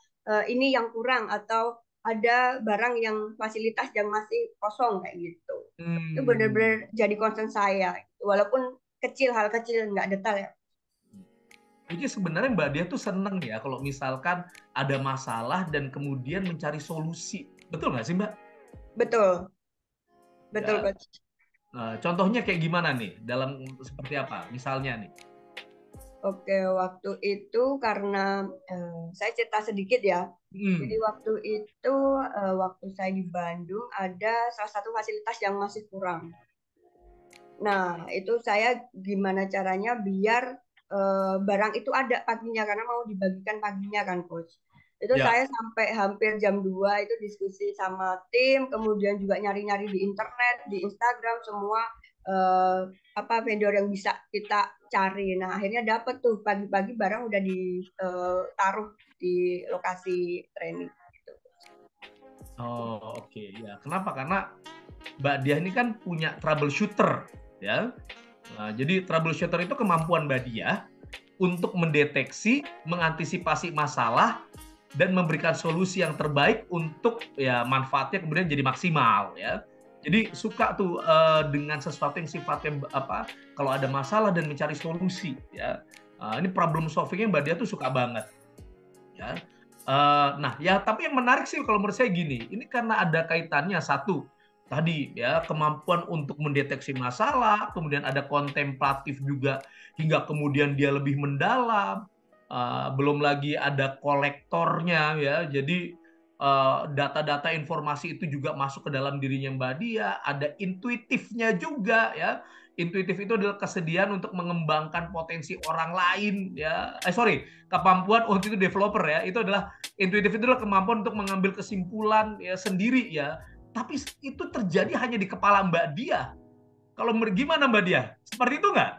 ini yang kurang atau ada barang yang fasilitas yang masih kosong kayak gitu. Itu benar-benar jadi concern saya. Walaupun kecil, hal kecil nggak detail ya. Jadi sebenarnya Mbak Dia tuh seneng ya kalau misalkan ada masalah dan kemudian mencari solusi. Betul nggak sih Mbak? Betul. Betul Ya. coach. Contohnya kayak gimana nih? Dalam seperti apa? Misalnya nih. Oke, waktu itu karena saya cerita sedikit ya. Jadi waktu itu waktu saya di Bandung ada salah satu fasilitas yang masih kurang. Nah, itu saya gimana caranya biar barang itu ada paginya karena mau dibagikan paginya kan, coach. Itu Ya. saya sampai hampir jam 2 itu diskusi sama tim, kemudian juga nyari-nyari di internet, di Instagram semua apa vendor yang bisa kita cari. Nah, akhirnya dapet tuh pagi-pagi barang udah ditaruh di lokasi training gitu. Oh, oke. Ya, kenapa? Karena Mbak Diah ini kan punya troubleshooter, ya. Nah, jadi troubleshooter itu kemampuan Mbak Diah untuk mendeteksi, mengantisipasi masalah dan memberikan solusi yang terbaik untuk ya manfaatnya kemudian jadi maksimal, ya. Jadi suka tuh dengan sesuatu yang sifatnya apa? Kalau ada masalah dan mencari solusi, ya. Ini problem solvingnya Mbak Diah tuh suka banget, ya. Nah, ya tapi yang menarik sih kalau menurut saya gini, ini karena ada kaitannya satu tadi ya kemampuan untuk mendeteksi masalah, kemudian ada kontemplatif juga hingga kemudian dia lebih mendalam, belum lagi ada kolektornya ya, jadi data-data informasi itu juga masuk ke dalam dirinya Mbak Dia, ada intuitifnya juga ya. Intuitif itu adalah kesediaan untuk mengembangkan potensi orang lain ya. Kemampuan untuk itu developer ya. Itu adalah intuitif itu adalah kemampuan untuk mengambil kesimpulan ya sendiri ya. Tapi itu terjadi hanya di kepala Mbak Dia. Kalau gimana Mbak Dia? Seperti itu nggak?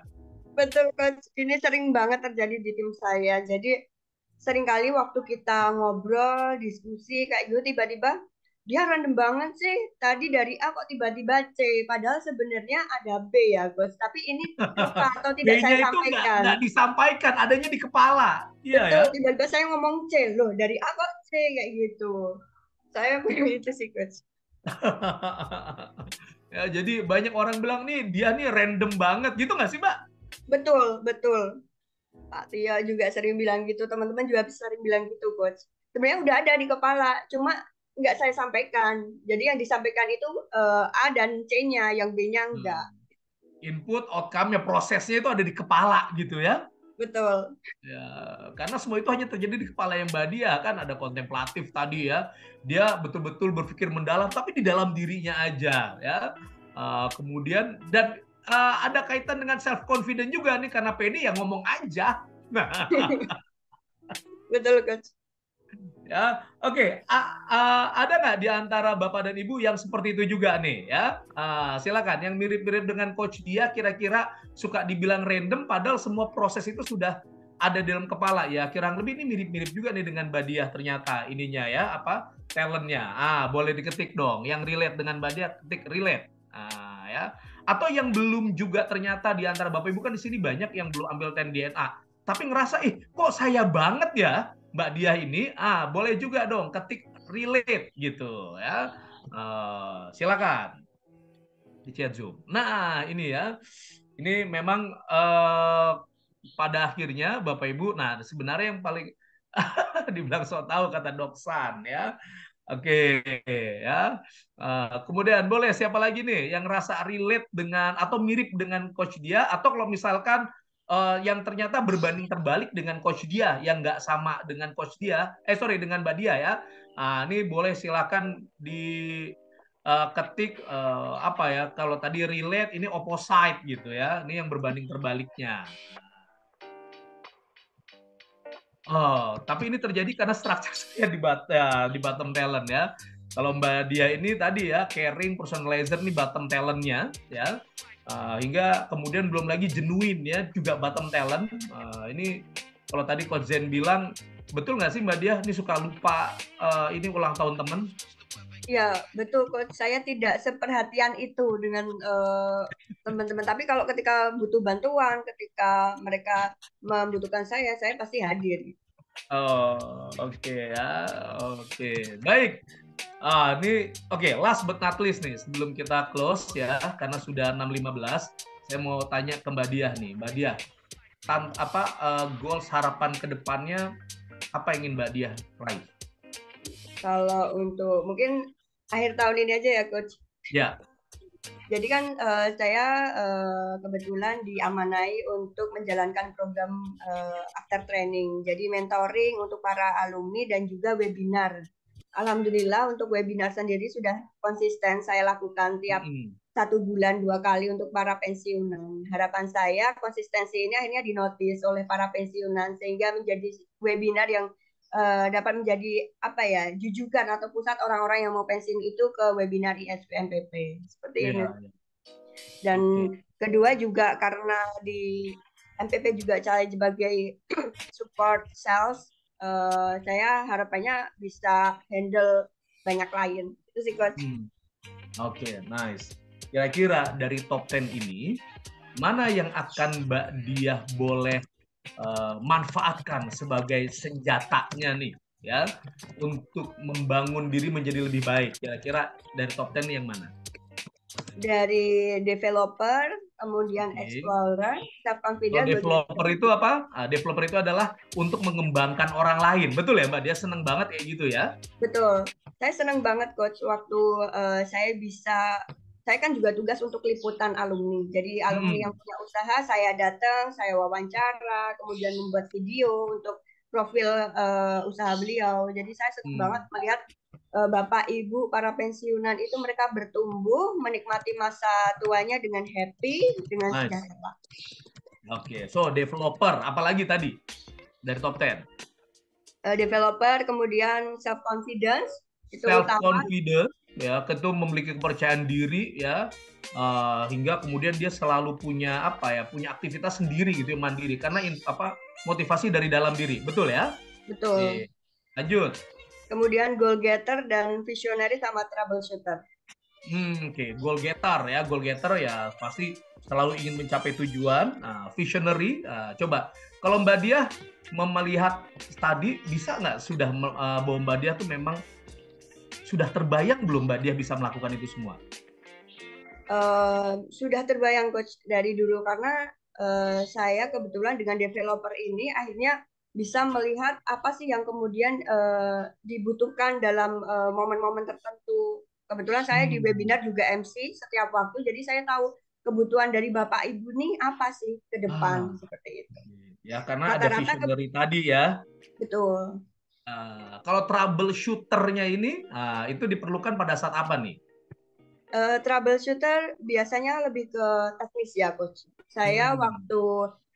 Betul, coach. Ini sering banget terjadi di tim saya. Jadi seringkali waktu kita ngobrol, diskusi kayak gitu tiba-tiba dia random banget sih. Tadi dari A kok tiba-tiba C. Padahal sebenarnya ada B ya, Gus. Tapi ini lupa atau tidak B-nya saya itu nggak sampaikan. disampaikan, adanya di kepala. Iya ya. Betul, tiba-tiba saya ngomong C. Loh, dari A kok C kayak gitu. Saya begitu sih, Coach. Ya, jadi banyak orang bilang nih dia nih random banget gitu nggak sih Mbak? Betul, betul. Pak Tio juga sering bilang gitu, teman-teman juga sering bilang gitu, Coach. Sebenarnya udah ada di kepala, cuma nggak saya sampaikan. Jadi yang disampaikan itu A dan C-nya, yang B-nya enggak. Input, outcome-nya, prosesnya itu ada di kepala gitu ya. Betul. Ya, karena semua itu hanya terjadi di kepala yang Mbak Dia kan, ada kontemplatif tadi ya. Dia betul-betul berpikir mendalam tapi di dalam dirinya aja ya. Kemudian dan ada kaitan dengan self confident juga nih karena pede ya ngomong aja. Nah, Betul, Coach. ya, oke. Ada nggak di antara Bapak dan Ibu yang seperti itu juga nih ya? Silakan yang mirip-mirip dengan Coach Dia kira-kira suka dibilang random padahal semua proses itu sudah ada dalam kepala ya. Kurang lebih ini mirip-mirip juga nih dengan Mbak Dia ternyata ininya ya, apa talentnya. Boleh diketik dong. Yang relate dengan Mbak Dia ketik relate. Ya. Atau yang belum juga ternyata di antara Bapak Ibu kan di sini banyak yang belum ambil tes DNA. Tapi ngerasa, kok saya banget ya Mbak Dia ini, boleh juga dong ketik relate gitu ya. Silakan di chat Zoom. Nah, ini ya. Ini memang pada akhirnya Bapak Ibu, nah sebenarnya yang paling dibilang so tahu kata Doksan ya. Oke ya. Kemudian boleh siapa lagi nih yang rasa relate dengan atau mirip dengan coach dia atau kalau misalkan yang ternyata berbanding terbalik dengan coach dia yang nggak sama dengan coach dia, sorry dengan Mbak Dia ya. Ini boleh silakan di ketik apa ya kalau tadi relate ini opposite gitu ya. Ini yang berbanding terbaliknya. Oh, tapi ini terjadi karena struktur saya di bottom talent ya. Kalau Mbak Dia ini tadi ya, caring, personalizer ini bottom talentnya ya. Hingga kemudian belum lagi genuine ya, juga bottom talent. Ini kalau tadi Coach Zen bilang, betul nggak sih Mbak Dia ini suka lupa ini ulang tahun teman? Ya, betul, Coach. Saya tidak seperhatian itu dengan teman-teman. Tapi kalau ketika butuh bantuan, ketika mereka membutuhkan saya pasti hadir. Oh, oke ya. Oke. Baik. Ini oke, last but not least nih sebelum kita close ya karena sudah 6.15 saya mau tanya ke Mbak Diah nih. Mbak Diah, goals harapan ke depannya apa yang ingin Mbak Diah raih? Kalau untuk mungkin akhir tahun ini aja ya, Coach. Ya. Jadi kan saya kebetulan diamanai untuk menjalankan program after training. Jadi mentoring untuk para alumni dan juga webinar. Alhamdulillah untuk webinar sendiri sudah konsisten saya lakukan tiap 1 bulan 2 kali untuk para pensiunan. Harapan saya konsistensi ini akhirnya dinotis oleh para pensiunan sehingga menjadi webinar yang dapat menjadi apa ya jujukan atau pusat orang-orang yang mau pensiun itu ke webinar ISP MPP seperti ini. Dan kedua juga karena di MPP juga saya sebagai support sales, saya harapannya bisa handle banyak klien. Itu sih, Coach. Oke, nice. Kira-kira dari top 10 ini, mana yang akan Mbak Diah boleh manfaatkan sebagai senjatanya nih, ya, untuk membangun diri menjadi lebih baik? Kira-kira dari top 10 yang mana? Dari developer, kemudian explorer, self confidence. Developer itu apa? Developer itu adalah untuk mengembangkan orang lain, betul ya Mbak? Dia seneng banget kayak gitu ya? Betul. Saya seneng banget Coach waktu saya kan juga tugas untuk liputan alumni. Jadi alumni yang punya usaha saya datang, saya wawancara, kemudian membuat video untuk profil usaha beliau. Jadi saya senang banget melihat Bapak Ibu para pensiunan itu mereka bertumbuh, menikmati masa tuanya dengan happy, dengan sejahtera. Oke, so developer, apalagi tadi dari top 10? Developer, kemudian self confidence. Self confidence, ya, itu memiliki kepercayaan diri, ya, hingga kemudian dia selalu punya punya aktivitas sendiri gitu, mandiri, karena motivasi dari dalam diri, betul ya? Betul. Lanjut. Kemudian goal getter dan visionary sama troubleshooter. Oke. Goal getter ya pasti selalu ingin mencapai tujuan. Visionary, coba kalau Mbak Diah melihat tadi bisa nggak sudah bahwa Mbak Diah tuh memang sudah terbayang belum Mbak Diah bisa melakukan itu semua? Sudah terbayang Coach dari dulu karena saya kebetulan dengan developer ini akhirnya bisa melihat apa sih yang kemudian dibutuhkan dalam momen-momen tertentu. Kebetulan saya di webinar juga MC setiap waktu, jadi saya tahu kebutuhan dari Bapak Ibu nih apa sih ke depan seperti itu. Ya, karena ada Rata-rata visionary tadi ya. betul. Kalau troubleshooternya ini, itu diperlukan pada saat apa nih? Troubleshooter biasanya lebih ke teknis ya, Coach. Saya Hmm. waktu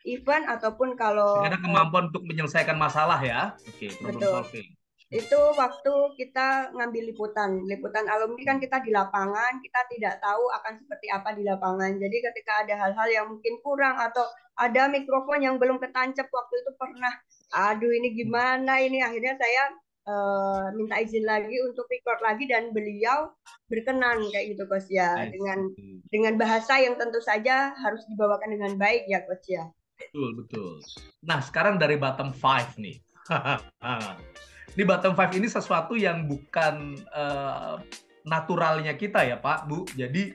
event ataupun kalau Ada kemampuan untuk menyelesaikan masalah ya. Oke, problem betul. solving. Itu waktu kita ngambil liputan alumni kan kita di lapangan, kita tidak tahu akan seperti apa di lapangan. Jadi ketika ada hal-hal yang mungkin kurang atau ada mikrofon yang belum ketancap waktu itu pernah, aduh ini gimana ini, akhirnya saya minta izin lagi untuk record lagi dan beliau berkenan kayak gitu, Coach ya, I dengan see. bahasa yang tentu saja harus dibawakan dengan baik ya, Coach ya. Betul, betul. Nah, sekarang dari bottom 5 nih. Di bottom 5 ini sesuatu yang bukan naturalnya kita ya, Pak, Bu. Jadi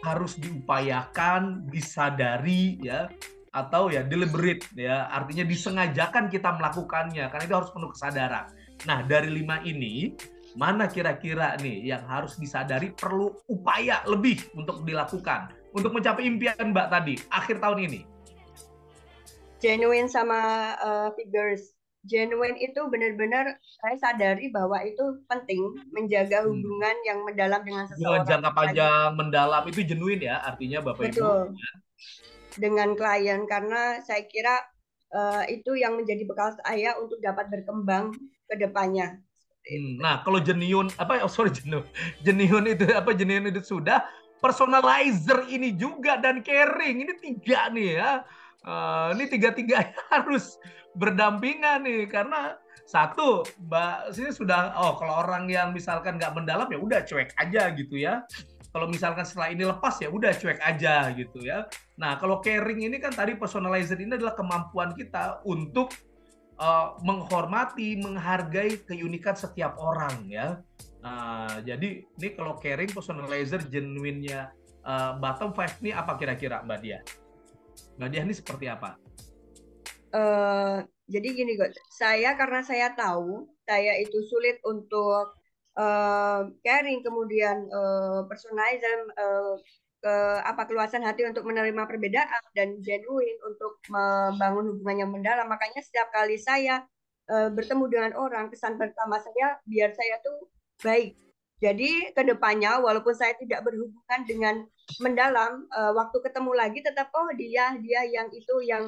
harus diupayakan, disadari ya, atau ya deliberate ya. Artinya disengajakan kita melakukannya, karena itu harus penuh kesadaran. Nah, dari 5 ini mana kira-kira nih yang harus disadari perlu upaya lebih untuk dilakukan untuk mencapai impian Mbak tadi akhir tahun ini? Genuine sama figures. Genuine itu benar-benar saya sadari bahwa itu penting menjaga hubungan yang mendalam dengan Hubungan seseorang. jangka panjang, mendalam itu genuine ya, artinya Bapak Ibu. Betul. Dengan klien karena saya kira itu yang menjadi bekal saya untuk dapat berkembang ke depannya. Nah, kalau genuine genuine itu genuine itu sudah, personalizer ini juga dan caring ini 3 nih ya. Ini 3-3 harus berdampingan nih karena satu Mbak sini sudah kalau orang yang misalkan nggak mendalam ya udah cuek aja gitu ya. Kalau misalkan setelah ini lepas ya udah cuek aja gitu ya. Nah, kalau caring ini kan tadi personalizer ini adalah kemampuan kita untuk menghormati, menghargai keunikan setiap orang ya. Jadi ini kalau caring, personalizer, genuine-nya bottom 5 ini apa kira-kira Mbak Dia? Mbak Dia ini seperti apa? Jadi gini kok, karena saya tahu saya itu sulit untuk caring, kemudian personalizer, keluasan hati untuk menerima perbedaan dan genuine untuk membangun hubungan yang mendalam. Makanya setiap kali saya bertemu dengan orang, kesan pertama saya biar saya tuh baik. Jadi kedepannya walaupun saya tidak berhubungan dengan mendalam, waktu ketemu lagi tetap dia yang itu yang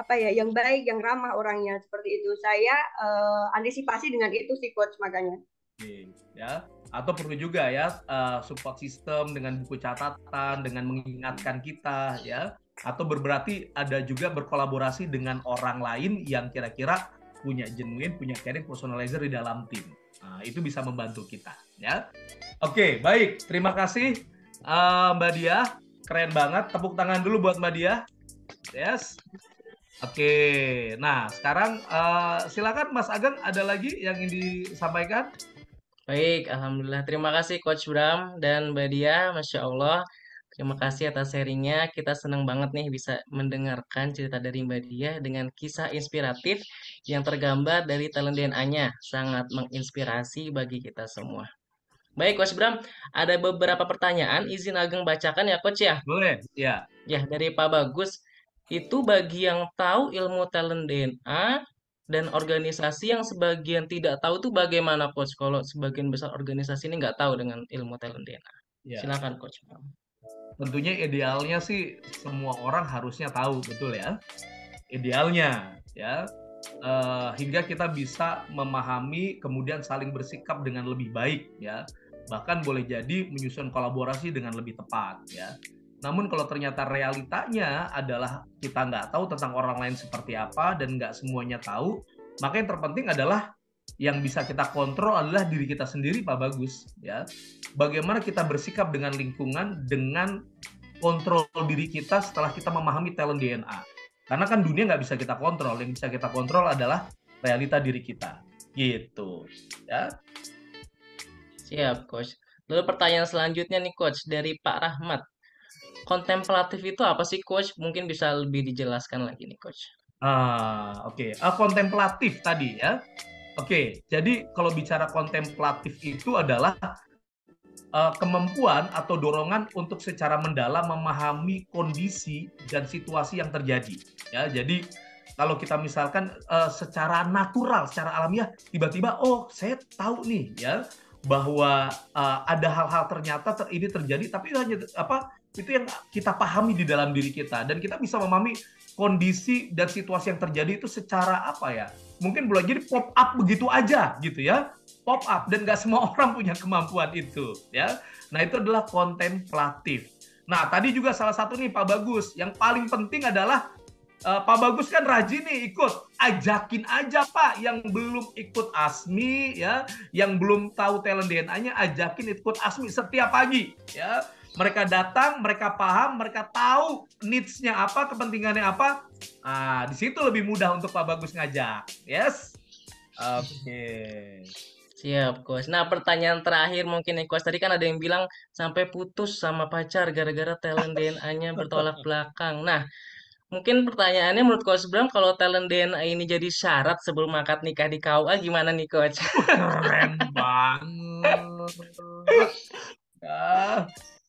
yang baik, yang ramah orangnya seperti itu. Saya antisipasi dengan itu sih, Coach, makanya. Ya, atau perlu juga ya support system dengan buku catatan, dengan mengingatkan kita ya, atau berarti ada juga berkolaborasi dengan orang lain yang kira-kira punya genuine, punya caring, personalizer di dalam tim. Nah, itu bisa membantu kita ya. Oke, baik, terima kasih Mbak Dia, keren banget, tepuk tangan dulu buat Mbak Dia. Yes. Oke, nah sekarang silakan Mas Ageng, ada lagi yang ingin disampaikan? Baik, Alhamdulillah. Terima kasih Coach Bram dan Mbak Dia, Masya Allah. Terima kasih atas sharingnya. Kita senang banget nih bisa mendengarkan cerita dari Mbak Dia dengan kisah inspiratif yang tergambar dari talent DNA-nya. Sangat menginspirasi bagi kita semua. Baik, Coach Bram, ada beberapa pertanyaan. Izin Ageng bacakan ya, Coach ya. Boleh, ya. Ya, dari Pak Bagus. Itu bagi yang tahu ilmu talent DNA dan organisasi yang sebagian tidak tahu itu bagaimana, Coach? Kalau sebagian besar organisasi ini nggak tahu dengan ilmu talent DNA. Ya. Silakan, Coach. Tentunya idealnya sih semua orang harusnya tahu, betul ya. Idealnya ya, hingga kita bisa memahami kemudian saling bersikap dengan lebih baik ya. Bahkan boleh jadi menyusun kolaborasi dengan lebih tepat ya. Namun kalau ternyata realitanya adalah kita nggak tahu tentang orang lain seperti apa dan nggak semuanya tahu, maka yang terpenting adalah yang bisa kita kontrol adalah diri kita sendiri, Pak Bagus ya. Bagaimana kita bersikap dengan lingkungan, dengan kontrol diri kita setelah kita memahami talent DNA. Karena kan dunia nggak bisa kita kontrol, yang bisa kita kontrol adalah realita diri kita gitu ya. Siap, Coach. Lalu pertanyaan selanjutnya nih, Coach, dari Pak Rahmat. Kontemplatif itu apa sih, Coach? Mungkin bisa lebih dijelaskan lagi nih, Coach. Oke. Kontemplatif tadi ya. Oke, jadi kalau bicara kontemplatif itu adalah kemampuan atau dorongan untuk secara mendalam memahami kondisi dan situasi yang terjadi. Ya, jadi kalau kita misalkan secara natural, secara alamiah, tiba-tiba, oh saya tahu nih ya bahwa ada hal-hal ternyata ini terjadi, tapi hanya itu yang kita pahami di dalam diri kita, dan kita bisa memahami kondisi dan situasi yang terjadi itu secara apa ya? Mungkin boleh jadi pop up begitu aja gitu ya, pop up, dan nggak semua orang punya kemampuan itu ya. Nah itu adalah kontemplatif. Nah tadi juga salah satu nih Pak Bagus, yang paling penting adalah Pak Bagus kan rajin nih ikut, ajakin aja Pak yang belum ikut ASMI ya, yang belum tahu talent DNA-nya, ajakin ikut ASMI setiap pagi ya. Mereka datang, mereka paham, mereka tahu needs-nya apa, kepentingannya apa. Di situ lebih mudah untuk Pak Bagus ngajak. Yes? Oke. Siap, Coach. Nah, pertanyaan terakhir mungkin nih, Coach. Tadi kan ada yang bilang sampai putus sama pacar gara-gara talent DNA-nya bertolak belakang. Nah, mungkin pertanyaannya menurut Coach Bram, kalau talent DNA ini jadi syarat sebelum akad nikah di KUA, gimana nih, Coach? Keren banget.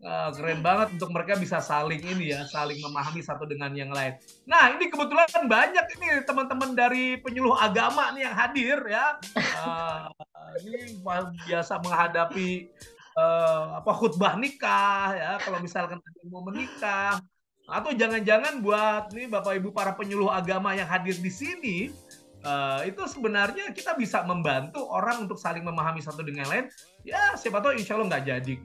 Keren banget untuk mereka bisa saling ini ya, saling memahami satu dengan yang lain. Nah, ini kebetulan banyak ini teman-teman dari penyuluh agama nih yang hadir ya. Ini biasa menghadapi khutbah nikah ya, kalau misalkan ada yang mau menikah, atau jangan-jangan buat nih Bapak Ibu para penyuluh agama yang hadir di sini, itu sebenarnya kita bisa membantu orang untuk saling memahami satu dengan yang lain. Ya, siapa tahu insya Allah nggak jadi.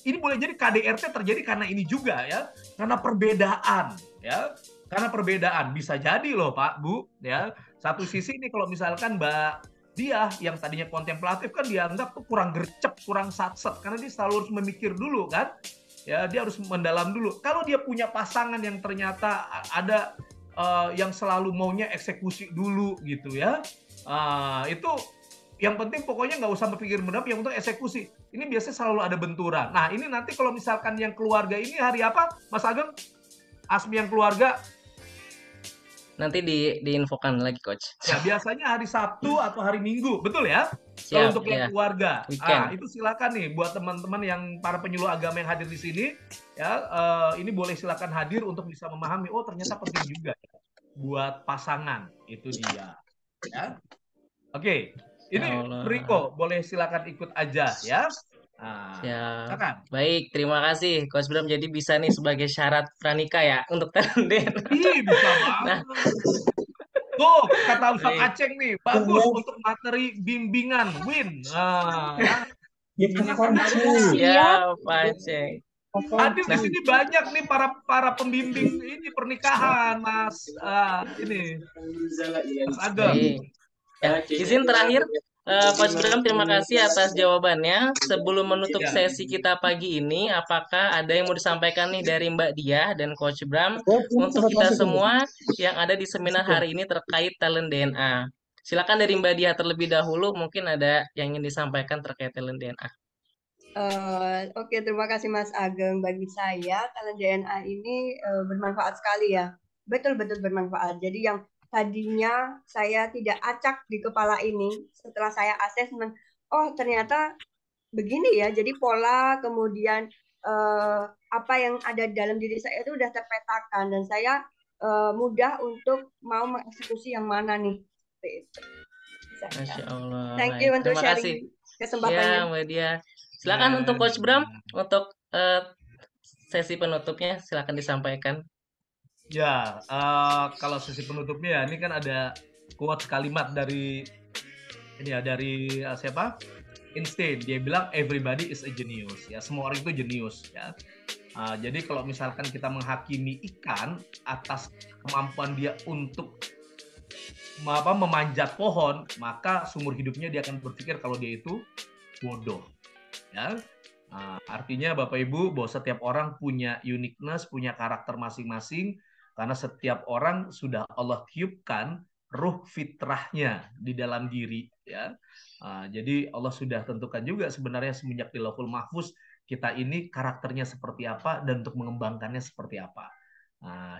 Ini boleh jadi KDRT terjadi karena ini juga ya, karena perbedaan ya, karena perbedaan bisa jadi loh Pak Bu ya. Satu sisi ini kalau misalkan Mbak dia yang tadinya kontemplatif kan dianggap tuh kurang gercep, kurang satset, karena dia selalu harus memikir dulu kan ya, dia harus mendalam dulu. Kalau dia punya pasangan yang ternyata ada yang selalu maunya eksekusi dulu gitu ya, itu yang penting pokoknya nggak usah berpikir mendalam, yang penting eksekusi. Ini biasanya selalu ada benturan. Nah ini nanti kalau misalkan yang keluarga ini hari apa Mas Ageng? ASMI yang keluarga Nanti diinfokan lagi, Coach. ya biasanya hari Sabtu atau hari Minggu, betul ya? Kalau Siap, untuk yang ya. keluarga, Weekend. itu silakan nih buat teman-teman yang para penyuluh agama yang hadir di sini ya, ini boleh silakan hadir untuk bisa memahami, oh ternyata penting juga ya, buat pasangan itu dia. Ya. Oke, ini Ya Allah. Riko boleh silakan ikut aja ya. Ya, Silakan. baik. Terima kasih, Coach Bram. Jadi bisa nih sebagai syarat pranikah ya untuk talent DNA. Ih, bisa Nah, banget. Tuh, kata Ustadz baik. Aceng nih, bagus untuk materi bimbingan Win. Bimbingan perkawinan. Siap, Pak Ceng. Hadir di Nah, sini banyak nih para pembimbing ini pernikahan, Mas. Ini Mas Ageng. baik. Ya, izin terakhir, Coach Bram, terima kasih atas jawabannya. Sebelum menutup Ya. sesi kita pagi ini, apakah ada yang mau disampaikan nih dari Mbak Diah dan Coach Bram untuk kita semua yang ada di seminar hari ini terkait talent DNA? Silakan dari Mbak Diah terlebih dahulu, mungkin ada yang ingin disampaikan terkait talent DNA. Oke, terima kasih Mas Ageng. Bagi saya, talent DNA ini bermanfaat sekali ya. Betul-betul bermanfaat. Jadi yang tadinya saya tidak acak di kepala ini, setelah saya asesmen, oh ternyata begini ya. Jadi pola, kemudian apa yang ada dalam diri saya itu udah terpetakan, dan saya mudah untuk mau mengeksekusi yang mana nih. Seperti itu. Masya Allah. Thank you Baik, untuk terima kasih. sharing kesempatannya. Ya, Mbak Diah. Silakan untuk Coach Bram, untuk sesi penutupnya, silakan disampaikan. Ya, kalau sesi penutupnya ya, ini kan ada quote kalimat dari ini ya, dari siapa? Einstein. Dia bilang everybody is a genius. Ya, semua orang itu jenius. Ya. Jadi kalau misalkan kita menghakimi ikan atas kemampuan dia untuk memanjat pohon, maka seumur hidupnya dia akan berpikir kalau dia itu bodoh. Ya. Artinya Bapak Ibu bahwa setiap orang punya uniqueness, punya karakter masing-masing, karena setiap orang sudah Allah tiupkan ruh fitrahnya di dalam diri. Ya. Jadi Allah sudah tentukan juga sebenarnya semenjak di Lauhul Mahfuz kita ini karakternya seperti apa dan untuk mengembangkannya seperti apa.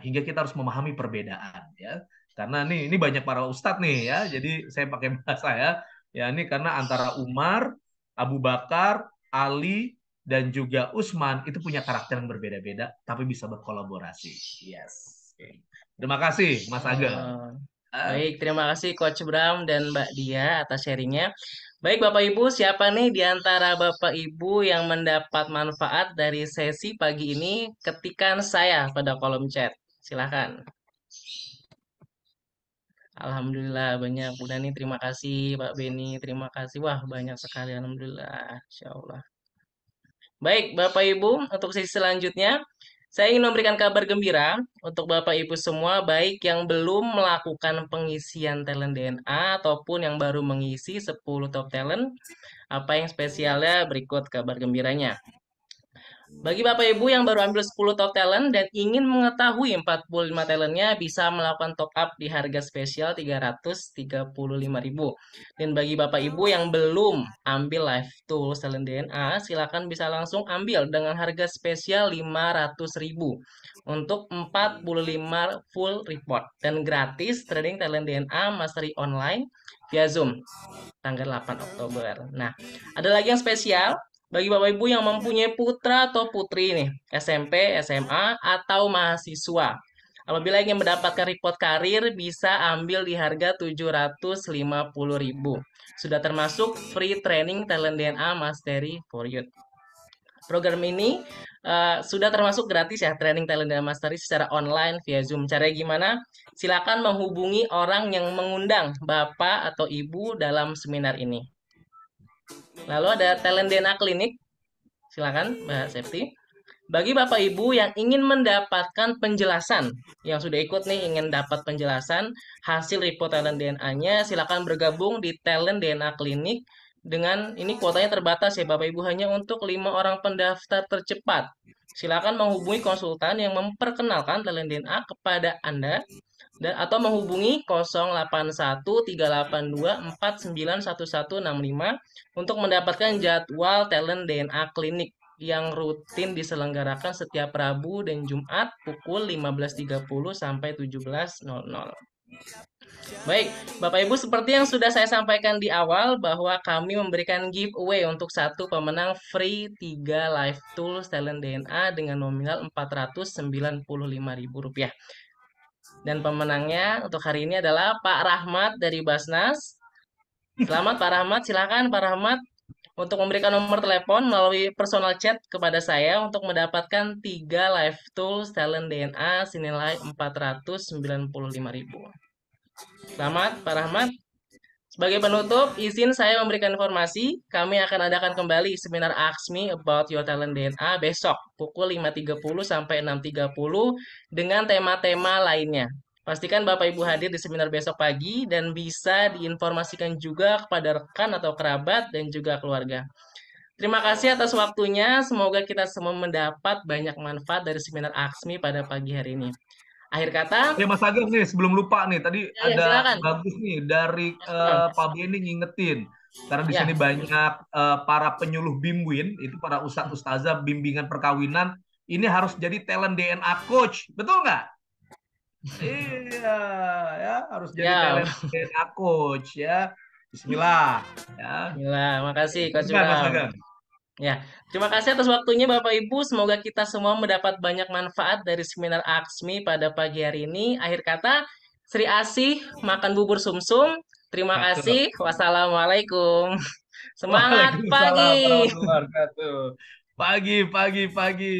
Hingga kita harus memahami perbedaan. Ya. Karena ini banyak para ustadz nih ya, jadi saya pakai bahasa ya. Ya ini karena antara Umar, Abu Bakar, Ali, dan juga Usman itu punya karakter yang berbeda-beda, tapi bisa berkolaborasi. Yes. Oke. Terima kasih, Mas Ageng. Oh, baik, terima kasih Coach Bram dan Mbak Dia atas sharingnya. Baik Bapak Ibu, siapa nih di antara Bapak Ibu yang mendapat manfaat dari sesi pagi ini? Ketikkan saya pada kolom chat. Silakan. Alhamdulillah banyak. Bu Dani, terima kasih. Pak Beni, terima kasih. Wah, banyak sekali. Alhamdulillah. Insya Allah. Baik, Bapak Ibu, untuk sesi selanjutnya, saya ingin memberikan kabar gembira untuk Bapak Ibu semua, baik yang belum melakukan pengisian talent DNA ataupun yang baru mengisi 10 top talent. Apa yang spesialnya berikut kabar gembiranya. Bagi Bapak Ibu yang baru ambil 10 top talent dan ingin mengetahui 45 talentnya, bisa melakukan top up di harga spesial 335.000. Dan bagi Bapak Ibu yang belum ambil live tools talent DNA, silakan bisa langsung ambil dengan harga spesial 500.000 untuk 45 full report dan gratis trading talent DNA mastery online via Zoom tanggal 8 Oktober. Nah, ada lagi yang spesial bagi Bapak Ibu yang mempunyai putra atau putri nih, SMP, SMA, atau mahasiswa. Apabila ingin mendapatkan report karir, bisa ambil di harga 750.000. Sudah termasuk free training talent DNA Mastery for Youth. Program ini sudah termasuk gratis ya, training talent DNA Mastery secara online via Zoom. Caranya gimana? Silakan menghubungi orang yang mengundang Bapak atau Ibu dalam seminar ini. Lalu ada talent DNA klinik. Silakan Mbak Septi. Bagi Bapak Ibu yang ingin mendapatkan penjelasan, yang sudah ikut nih ingin dapat penjelasan hasil report talent DNA-nya, silakan bergabung di talent DNA klinik dengan ini kuotanya terbatas ya Bapak Ibu, hanya untuk 5 orang pendaftar tercepat. Silakan menghubungi konsultan yang memperkenalkan talent DNA kepada Anda atau menghubungi 081382491165 untuk mendapatkan jadwal talent DNA klinik yang rutin diselenggarakan setiap Rabu dan Jumat pukul 15.30 sampai 17.00. Baik, Bapak Ibu, seperti yang sudah saya sampaikan di awal bahwa kami memberikan giveaway untuk satu pemenang free 3 live tools talent DNA dengan nominal Rp495.000. Dan pemenangnya untuk hari ini adalah Pak Rahmat dari Basnas. Selamat Pak Rahmat, silakan Pak Rahmat untuk memberikan nomor telepon melalui personal chat kepada saya untuk mendapatkan 3 live tools talent DNA senilai Rp495.000. Selamat Pak Rahmat. Sebagai penutup, izin saya memberikan informasi, kami akan adakan kembali seminar Ask Me About Your Talent DNA besok pukul 5.30 sampai 6.30 dengan tema-tema lainnya. Pastikan Bapak Ibu hadir di seminar besok pagi dan bisa diinformasikan juga kepada rekan atau kerabat dan juga keluarga. Terima kasih atas waktunya, semoga kita semua mendapat banyak manfaat dari seminar Ask Me pada pagi hari ini. Akhir kata, Mas Ageng nih, sebelum lupa nih, tadi ya, ada silakan. bagus nih dari Pak Beni ngingetin. Karena di Ya. sini banyak para penyuluh bimbing, itu para ustadz ustazah bimbingan perkawinan, ini harus jadi talent DNA coach, betul nggak? Iya, ya harus jadi Ya. talent DNA coach ya. Bismillah. Ya. Bismillah, makasih Coach Benar, Mas Bram. Ageng. Ya, terima kasih atas waktunya Bapak Ibu. Semoga kita semua mendapat banyak manfaat dari seminar Aksmi pada pagi hari ini. Akhir kata, Sri Asih makan bubur sumsum. Terima kasih. Wassalamualaikum. Semangat Waalaikumsalam pagi. warahmatullahi wabarakatuh. Pagi, pagi, pagi.